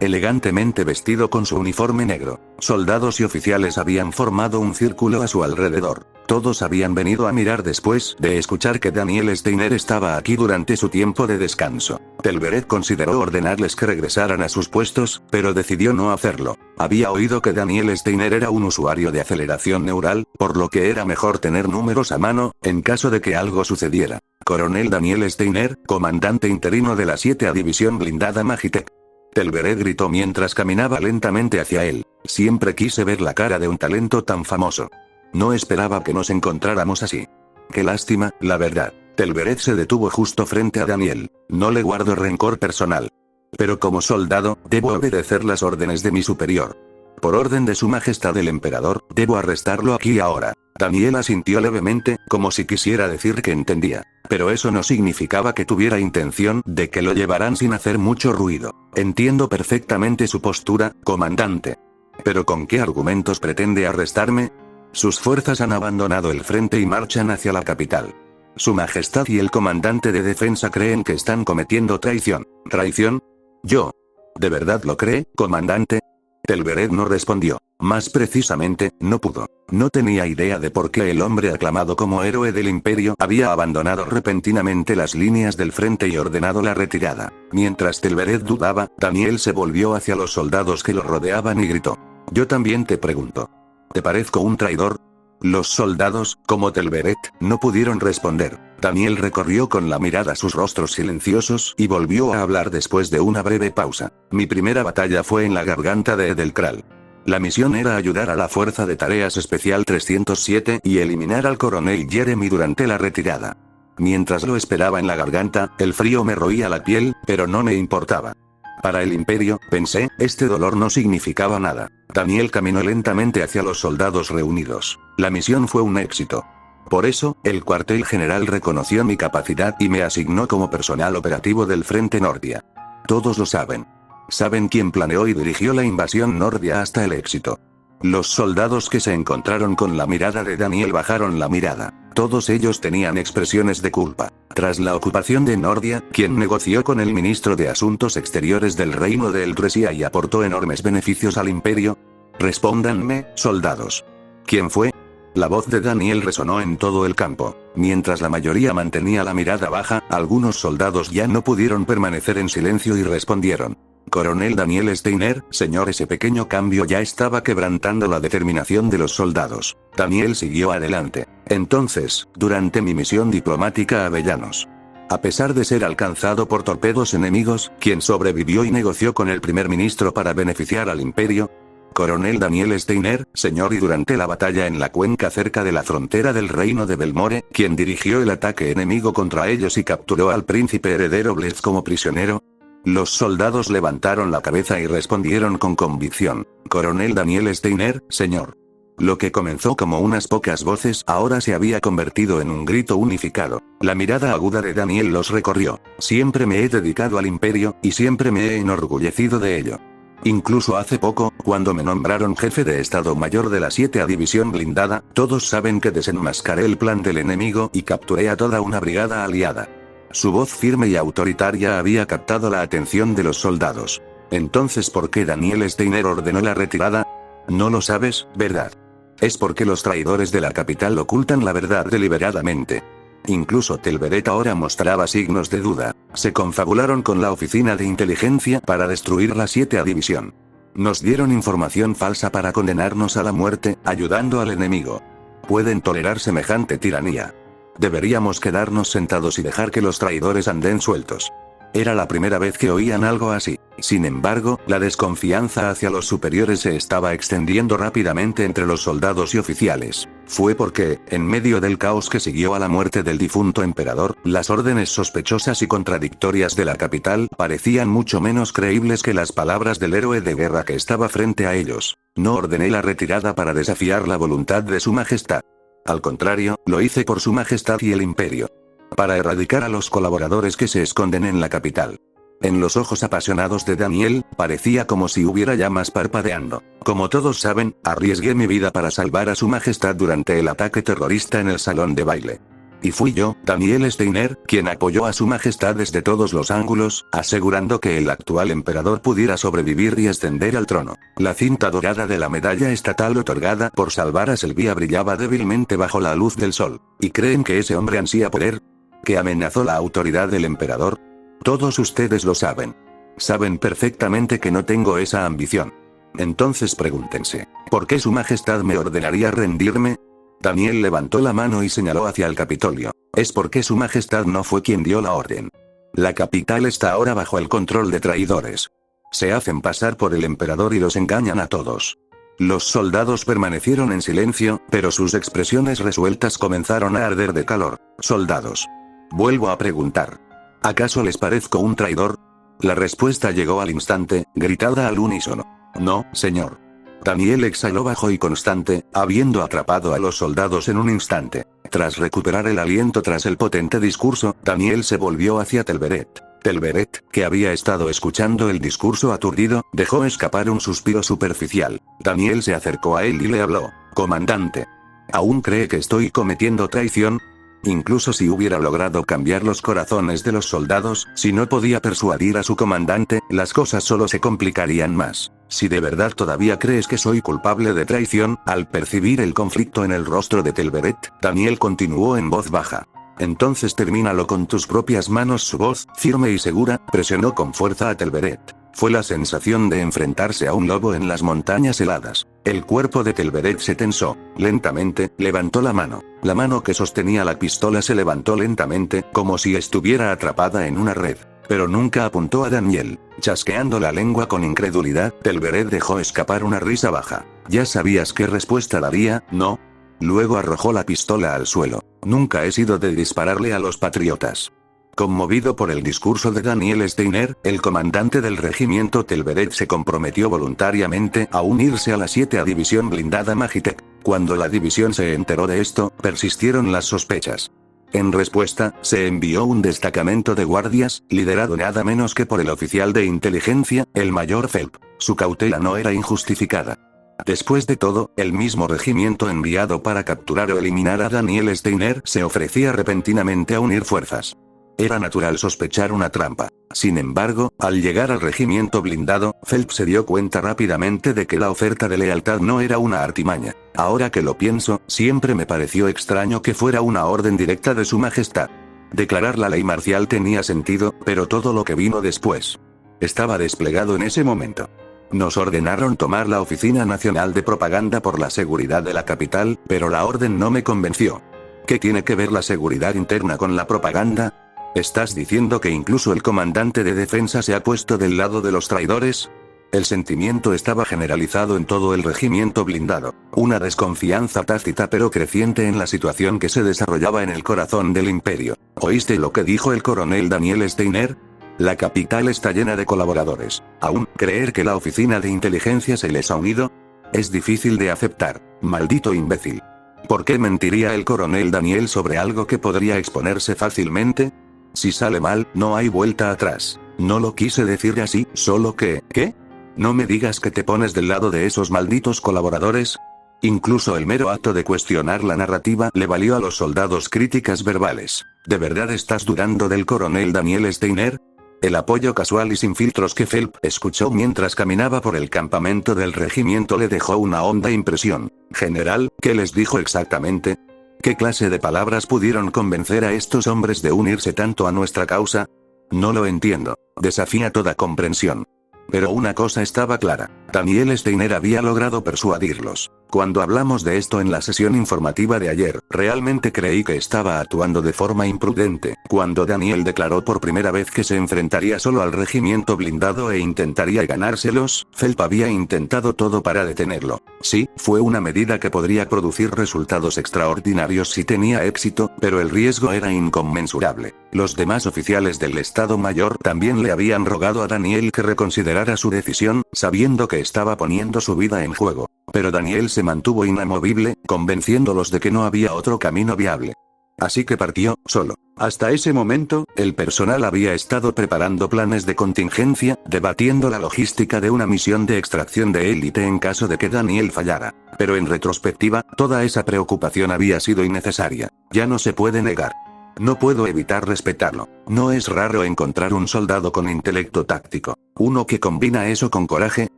elegantemente vestido con su uniforme negro. Soldados y oficiales habían formado un círculo a su alrededor. Todos habían venido a mirar después de escuchar que Daniel Steiner estaba aquí durante su tiempo de descanso. Telveret consideró ordenarles que regresaran a sus puestos, pero decidió no hacerlo. Había oído que Daniel Steiner era un usuario de aceleración neural, por lo que era mejor tener números a mano, en caso de que algo sucediera. Coronel Daniel Steiner, comandante interino de la 7ª División Blindada Magitech. Telveret gritó mientras caminaba lentamente hacia él. Siempre quise ver la cara de un talento tan famoso. No esperaba que nos encontráramos así. Qué lástima, la verdad. Telveret se detuvo justo frente a Daniel. No le guardo rencor personal. Pero como soldado, debo obedecer las órdenes de mi superior. Por orden de su majestad el emperador, debo arrestarlo aquí y ahora. Daniel asintió levemente, como si quisiera decir que entendía. Pero eso no significaba que tuviera intención de que lo llevaran sin hacer mucho ruido. Entiendo perfectamente su postura, comandante. ¿Pero con qué argumentos pretende arrestarme? Sus fuerzas han abandonado el frente y marchan hacia la capital. Su Majestad y el comandante de defensa creen que están cometiendo traición. ¿Traición? Yo. ¿De verdad lo cree, comandante? Telveret no respondió. Más precisamente, no pudo. No tenía idea de por qué el hombre aclamado como héroe del imperio había abandonado repentinamente las líneas del frente y ordenado la retirada. Mientras Telveret dudaba, Daniel se volvió hacia los soldados que lo rodeaban y gritó. Yo también te pregunto. ¿Te parezco un traidor? Los soldados, como Telveret, no pudieron responder. Daniel recorrió con la mirada sus rostros silenciosos y volvió a hablar después de una breve pausa. Mi primera batalla fue en la garganta de Edelkral. La misión era ayudar a la Fuerza de Tareas Especial 307 y eliminar al coronel Jeremy durante la retirada. Mientras lo esperaba en la garganta, el frío me roía la piel, pero no me importaba. Para el imperio, pensé, este dolor no significaba nada. Daniel caminó lentamente hacia los soldados reunidos. La misión fue un éxito. Por eso, el cuartel general reconoció mi capacidad y me asignó como personal operativo del Frente Nordia. Todos lo saben. Saben quién planeó y dirigió la invasión Nordia hasta el éxito. Los soldados que se encontraron con la mirada de Daniel bajaron la mirada. Todos ellos tenían expresiones de culpa. Tras la ocupación de Nordia, quien negoció con el ministro de Asuntos Exteriores del Reino de Eltresia y aportó enormes beneficios al imperio. Respóndanme, soldados. ¿Quién fue? La voz de Daniel resonó en todo el campo. Mientras la mayoría mantenía la mirada baja, algunos soldados ya no pudieron permanecer en silencio y respondieron. Coronel Daniel Steiner, señor, ese pequeño cambio ya estaba quebrantando la determinación de los soldados. Daniel siguió adelante. Entonces, durante mi misión diplomática a Avellanos. A pesar de ser alcanzado por torpedos enemigos, quien sobrevivió y negoció con el primer ministro para beneficiar al imperio. Coronel Daniel Steiner, señor, y durante la batalla en la cuenca cerca de la frontera del reino de Belmore, quien dirigió el ataque enemigo contra ellos y capturó al príncipe heredero Blitz como prisionero. Los soldados levantaron la cabeza y respondieron con convicción. Coronel Daniel Steiner, señor. Lo que comenzó como unas pocas voces ahora se había convertido en un grito unificado. La mirada aguda de Daniel los recorrió. Siempre me he dedicado al imperio, y siempre me he enorgullecido de ello. Incluso hace poco, cuando me nombraron jefe de Estado Mayor de la 7A División Blindada, todos saben que desenmascaré el plan del enemigo y capturé a toda una brigada aliada. Su voz firme y autoritaria había captado la atención de los soldados. Entonces, ¿por qué Daniel Steiner ordenó la retirada? No lo sabes, ¿verdad? Es porque los traidores de la capital ocultan la verdad deliberadamente. Incluso Telveret ahora mostraba signos de duda. Se confabularon con la oficina de inteligencia para destruir la 7A División. Nos dieron información falsa para condenarnos a la muerte, ayudando al enemigo. ¿Pueden tolerar semejante tiranía? Deberíamos quedarnos sentados y dejar que los traidores anden sueltos. Era la primera vez que oían algo así. Sin embargo, la desconfianza hacia los superiores se estaba extendiendo rápidamente entre los soldados y oficiales. Fue porque, en medio del caos que siguió a la muerte del difunto emperador, las órdenes sospechosas y contradictorias de la capital parecían mucho menos creíbles que las palabras del héroe de guerra que estaba frente a ellos. No ordené la retirada para desafiar la voluntad de su majestad. Al contrario, lo hice por su majestad y el imperio. Para erradicar a los colaboradores que se esconden en la capital. En los ojos apasionados de Daniel, parecía como si hubiera llamas parpadeando. Como todos saben, arriesgué mi vida para salvar a su majestad durante el ataque terrorista en el salón de baile. Y fui yo, Daniel Steiner, quien apoyó a su majestad desde todos los ángulos, asegurando que el actual emperador pudiera sobrevivir y ascender al trono. La cinta dorada de la medalla estatal otorgada por salvar a Selvia brillaba débilmente bajo la luz del sol. ¿Y creen que ese hombre ansía poder? ¿Que amenazó la autoridad del emperador? Todos ustedes lo saben. Saben perfectamente que no tengo esa ambición. Entonces pregúntense, ¿por qué su majestad me ordenaría rendirme? Daniel levantó la mano y señaló hacia el Capitolio. Es porque su majestad no fue quien dio la orden. La capital está ahora bajo el control de traidores. Se hacen pasar por el emperador y los engañan a todos. Los soldados permanecieron en silencio, pero sus expresiones resueltas comenzaron a arder de calor. Soldados. Vuelvo a preguntar. ¿Acaso les parezco un traidor? La respuesta llegó al instante, gritada al unísono. No, señor. Daniel exhaló bajo y constante, habiendo atrapado a los soldados en un instante. Tras recuperar el aliento tras el potente discurso, Daniel se volvió hacia Telveret. Telveret, que había estado escuchando el discurso aturdido, dejó escapar un suspiro superficial. Daniel se acercó a él y le habló. Comandante. ¿Aún cree que estoy cometiendo traición? Incluso si hubiera logrado cambiar los corazones de los soldados, si no podía persuadir a su comandante, las cosas solo se complicarían más. Si de verdad todavía crees que soy culpable de traición, al percibir el conflicto en el rostro de Telveret, Daniel continuó en voz baja. Entonces termínalo con tus propias manos. Su voz, firme y segura, presionó con fuerza a Telveret. Fue la sensación de enfrentarse a un lobo en las montañas heladas. El cuerpo de Telveret se tensó. Lentamente, levantó la mano. La mano que sostenía la pistola se levantó lentamente, como si estuviera atrapada en una red. Pero nunca apuntó a Daniel. Chasqueando la lengua con incredulidad, Telveret dejó escapar una risa baja. Ya sabías qué respuesta daría, ¿no? Luego arrojó la pistola al suelo. Nunca he sido de dispararle a los patriotas. Conmovido por el discurso de Daniel Steiner, el comandante del regimiento Telveret se comprometió voluntariamente a unirse a la 7ª División Blindada Magitech. Cuando la división se enteró de esto, persistieron las sospechas. En respuesta, se envió un destacamento de guardias, liderado nada menos que por el oficial de inteligencia, el mayor Phelps. Su cautela no era injustificada. Después de todo, el mismo regimiento enviado para capturar o eliminar a Daniel Steiner se ofrecía repentinamente a unir fuerzas. Era natural sospechar una trampa. Sin embargo, al llegar al regimiento blindado, Phelps se dio cuenta rápidamente de que la oferta de lealtad no era una artimaña. Ahora que lo pienso, siempre me pareció extraño que fuera una orden directa de su majestad. Declarar la ley marcial tenía sentido, pero todo lo que vino después estaba desplegado en ese momento. Nos ordenaron tomar la Oficina Nacional de Propaganda por la seguridad de la capital, pero la orden no me convenció. ¿Qué tiene que ver la seguridad interna con la propaganda? ¿Estás diciendo que incluso el comandante de defensa se ha puesto del lado de los traidores? El sentimiento estaba generalizado en todo el regimiento blindado. Una desconfianza tácita pero creciente en la situación que se desarrollaba en el corazón del imperio. ¿Oíste lo que dijo el coronel Daniel Steiner? La capital está llena de colaboradores. ¿Aún creer que la oficina de inteligencia se les ha unido? Es difícil de aceptar. Maldito imbécil. ¿Por qué mentiría el coronel Daniel sobre algo que podría exponerse fácilmente? Si sale mal, no hay vuelta atrás. No lo quise decir así, solo que... ¿Qué? No me digas que te pones del lado de esos malditos colaboradores. Incluso el mero acto de cuestionar la narrativa le valió a los soldados críticas verbales. ¿De verdad estás dudando del coronel Daniel Steiner? El apoyo casual y sin filtros que Phelps escuchó mientras caminaba por el campamento del regimiento le dejó una honda impresión. General, ¿qué les dijo exactamente? ¿Qué clase de palabras pudieron convencer a estos hombres de unirse tanto a nuestra causa? No lo entiendo. Desafía toda comprensión. Pero una cosa estaba clara. Daniel Steiner había logrado persuadirlos. Cuando hablamos de esto en la sesión informativa de ayer, realmente creí que estaba actuando de forma imprudente. Cuando Daniel declaró por primera vez que se enfrentaría solo al regimiento blindado e intentaría ganárselos, Phelps había intentado todo para detenerlo. Sí, fue una medida que podría producir resultados extraordinarios si tenía éxito, pero el riesgo era inconmensurable. Los demás oficiales del Estado Mayor también le habían rogado a Daniel que reconsiderara su decisión, sabiendo que estaba poniendo su vida en juego. Pero Daniel se mantuvo inamovible, convenciéndolos de que no había otro camino viable. Así que partió, solo. Hasta ese momento, el personal había estado preparando planes de contingencia, debatiendo la logística de una misión de extracción de élite en caso de que Daniel fallara. Pero en retrospectiva, toda esa preocupación había sido innecesaria. Ya no se puede negar. No puedo evitar respetarlo. No es raro encontrar un soldado con intelecto táctico. Uno que combina eso con coraje,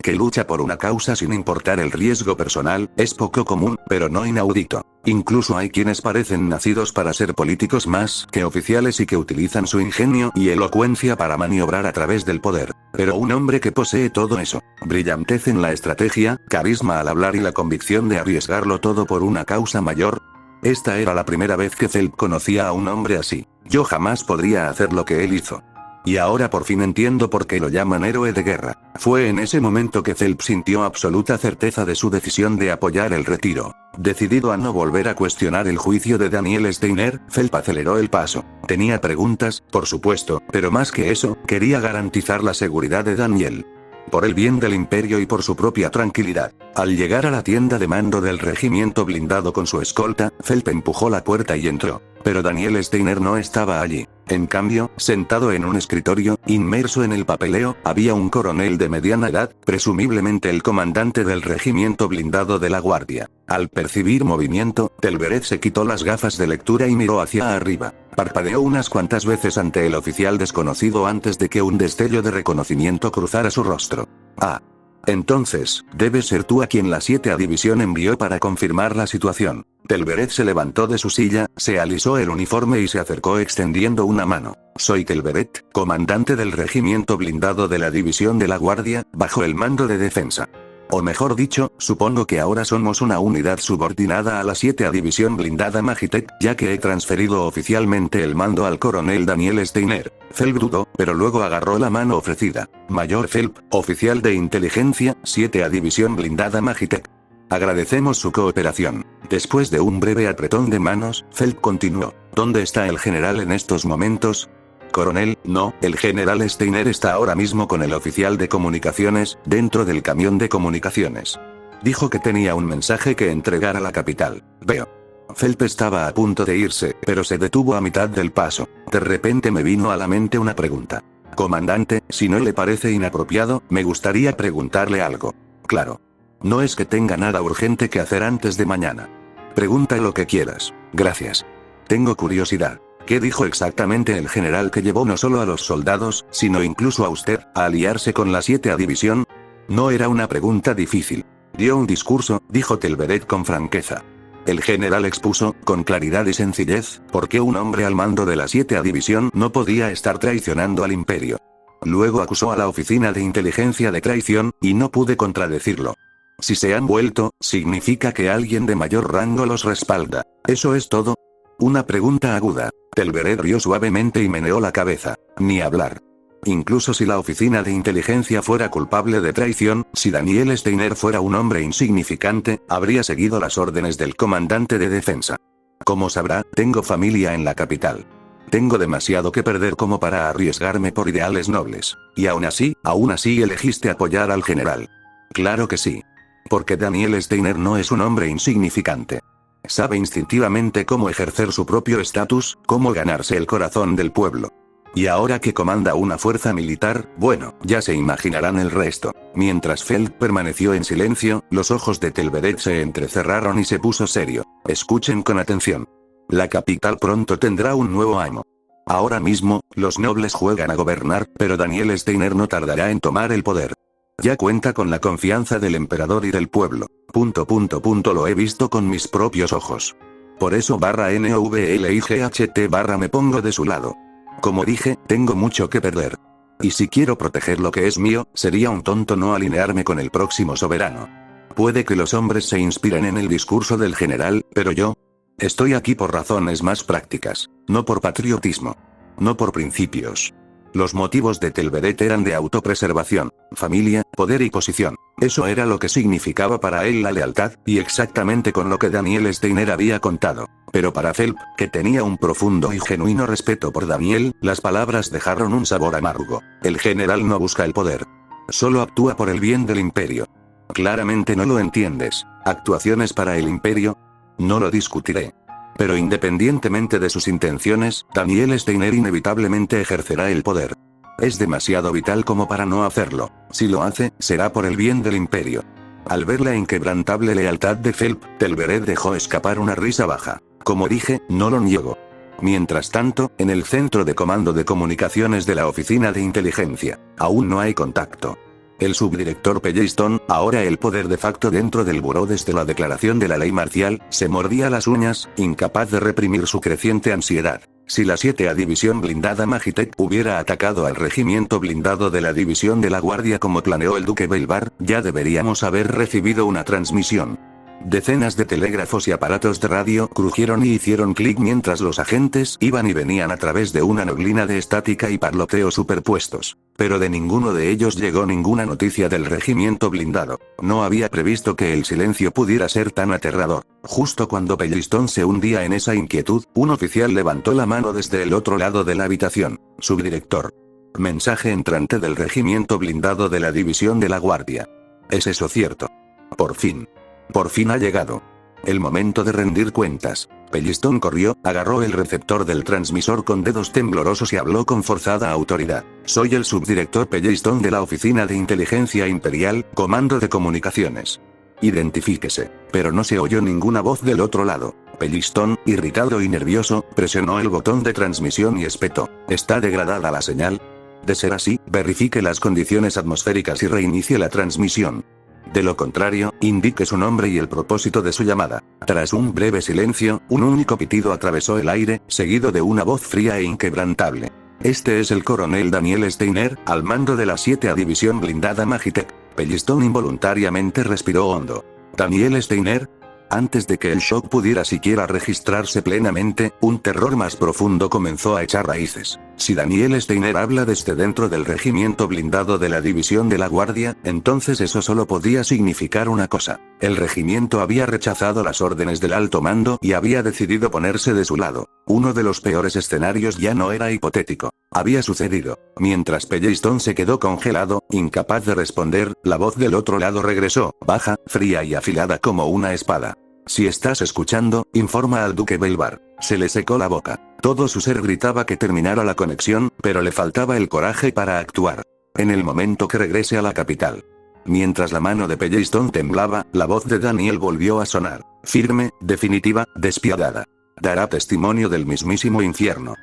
que lucha por una causa sin importar el riesgo personal, es poco común, pero no inaudito. Incluso hay quienes parecen nacidos para ser políticos más que oficiales y que utilizan su ingenio y elocuencia para maniobrar a través del poder. Pero un hombre que posee todo eso, brillantez en la estrategia, carisma al hablar y la convicción de arriesgarlo todo por una causa mayor. Esta era la primera vez que Phelps conocía a un hombre así. Yo jamás podría hacer lo que él hizo. Y ahora por fin entiendo por qué lo llaman héroe de guerra. Fue en ese momento que Phelps sintió absoluta certeza de su decisión de apoyar el retiro. Decidido a no volver a cuestionar el juicio de Daniel Steiner, Phelps aceleró el paso. Tenía preguntas, por supuesto, pero más que eso, quería garantizar la seguridad de Daniel. Por el bien del imperio y por su propia tranquilidad. Al llegar a la tienda de mando del regimiento blindado con su escolta, Phelps empujó la puerta y entró. Pero Daniel Steiner no estaba allí. En cambio, sentado en un escritorio, inmerso en el papeleo, había un coronel de mediana edad, presumiblemente el comandante del regimiento blindado de la guardia. Al percibir movimiento, Telveret se quitó las gafas de lectura y miró hacia arriba. Parpadeó unas cuantas veces ante el oficial desconocido antes de que un destello de reconocimiento cruzara su rostro. Ah. Entonces, debe ser tú a quien la 7ª división envió para confirmar la situación. Telveret se levantó de su silla, se alisó el uniforme y se acercó extendiendo una mano. Soy Telveret, comandante del regimiento blindado de la división de la guardia, bajo el mando de defensa. O mejor dicho, supongo que ahora somos una unidad subordinada a la 7ª división blindada Magitek, ya que he transferido oficialmente el mando al coronel Daniel Steiner. Phelps dudó, pero luego agarró la mano ofrecida. Mayor Phelps, oficial de inteligencia, 7ª división blindada Magitek. Agradecemos su cooperación. Después de un breve apretón de manos, Phelps continuó. ¿Dónde está el general en estos momentos? Coronel, no, el general Steiner está ahora mismo con el oficial de comunicaciones, dentro del camión de comunicaciones. Dijo que tenía un mensaje que entregar a la capital. Veo. Phelps estaba a punto de irse, pero se detuvo a mitad del paso. De repente me vino a la mente una pregunta. Comandante, si no le parece inapropiado, me gustaría preguntarle algo. Claro. No es que tenga nada urgente que hacer antes de mañana. Pregunta lo que quieras. Gracias. Tengo curiosidad. ¿Qué dijo exactamente el general que llevó no solo a los soldados, sino incluso a usted, a aliarse con la 7ª división? No era una pregunta difícil. Dio un discurso, dijo Telveret con franqueza. El general expuso, con claridad y sencillez, por qué un hombre al mando de la 7ª división no podía estar traicionando al imperio. Luego acusó a la oficina de inteligencia de traición, y no pude contradecirlo. Si se han vuelto, significa que alguien de mayor rango los respalda. ¿Eso es todo? Una pregunta aguda. Telveret rió suavemente y meneó la cabeza. Ni hablar. Incluso si la oficina de inteligencia fuera culpable de traición, si Daniel Steiner fuera un hombre insignificante, habría seguido las órdenes del comandante de defensa. Como sabrá, tengo familia en la capital. Tengo demasiado que perder como para arriesgarme por ideales nobles. Y aún así elegiste apoyar al general. Claro que sí. Porque Daniel Steiner no es un hombre insignificante. Sabe instintivamente cómo ejercer su propio estatus, cómo ganarse el corazón del pueblo. Y ahora que comanda una fuerza militar, bueno, ya se imaginarán el resto. Mientras Phelps permaneció en silencio, los ojos de Telveret se entrecerraron y se puso serio. Escuchen con atención. La capital pronto tendrá un nuevo amo. Ahora mismo, los nobles juegan a gobernar, pero Daniel Steiner no tardará en tomar el poder. Ya cuenta con la confianza del emperador y del pueblo. Lo he visto con mis propios ojos. Por eso /NOVLIGHT me pongo de su lado. Como dije, tengo mucho que perder. Y si quiero proteger lo que es mío, sería un tonto no alinearme con el próximo soberano. Puede que los hombres se inspiren en el discurso del general, pero yo estoy aquí por razones más prácticas, no por patriotismo. No por principios. Los motivos de Telveret eran de autopreservación, familia, poder y posición. Eso era lo que significaba para él la lealtad, y exactamente con lo que Daniel Steiner había contado. Pero para Phelps, que tenía un profundo y genuino respeto por Daniel, las palabras dejaron un sabor amargo. El general no busca el poder. Solo actúa por el bien del imperio. Claramente no lo entiendes. ¿Actuaciones para el imperio? No lo discutiré. Pero independientemente de sus intenciones, Daniel Steiner inevitablemente ejercerá el poder. Es demasiado vital como para no hacerlo. Si lo hace, será por el bien del imperio. Al ver la inquebrantable lealtad de Phelps, Telveret dejó escapar una risa baja. Como dije, no lo niego. Mientras tanto, en el centro de comando de comunicaciones de la oficina de inteligencia, aún no hay contacto. El subdirector Pelliston, ahora el poder de facto dentro del buró desde la declaración de la ley marcial, se mordía las uñas, incapaz de reprimir su creciente ansiedad. Si la 7ª división blindada Magitek hubiera atacado al regimiento blindado de la división de la guardia como planeó el duque Belvar, ya deberíamos haber recibido una transmisión. Decenas de telégrafos y aparatos de radio crujieron y hicieron clic mientras los agentes iban y venían a través de una neblina de estática y parloteo superpuestos. Pero de ninguno de ellos llegó ninguna noticia del regimiento blindado. No había previsto que el silencio pudiera ser tan aterrador. Justo cuando Pelliston se hundía en esa inquietud, un oficial levantó la mano desde el otro lado de la habitación. Subdirector. Mensaje entrante del regimiento blindado de la división de la guardia. ¿Es eso cierto? Por fin. Por fin ha llegado. El momento de rendir cuentas. Pellistón corrió, agarró el receptor del transmisor con dedos temblorosos y habló con forzada autoridad. Soy el subdirector Pellistón de la Oficina de Inteligencia Imperial, Comando de Comunicaciones. Identifíquese. Pero no se oyó ninguna voz del otro lado. Pellistón, irritado y nervioso, presionó el botón de transmisión y espetó. ¿Está degradada la señal? De ser así, verifique las condiciones atmosféricas y reinicie la transmisión. De lo contrario, indique su nombre y el propósito de su llamada. Tras un breve silencio, un único pitido atravesó el aire, seguido de una voz fría e inquebrantable. Este es el coronel Daniel Steiner, al mando de la 7ª División Blindada Magitech. Pellistón involuntariamente respiró hondo. ¿Daniel Steiner? Antes de que el shock pudiera siquiera registrarse plenamente, un terror más profundo comenzó a echar raíces. Si Daniel Steiner habla desde dentro del regimiento blindado de la División de la Guardia, entonces eso solo podía significar una cosa. El regimiento había rechazado las órdenes del alto mando y había decidido ponerse de su lado. Uno de los peores escenarios ya no era hipotético. Había sucedido. Mientras Pellistón se quedó congelado, incapaz de responder, la voz del otro lado regresó, baja, fría y afilada como una espada. Si estás escuchando, informa al duque Belvar. Se le secó la boca. Todo su ser gritaba que terminara la conexión, pero le faltaba el coraje para actuar. En el momento que regrese a la capital. Mientras la mano de Pellistón temblaba, la voz de Daniel volvió a sonar. Firme, definitiva, despiadada. Dará testimonio del mismísimo infierno.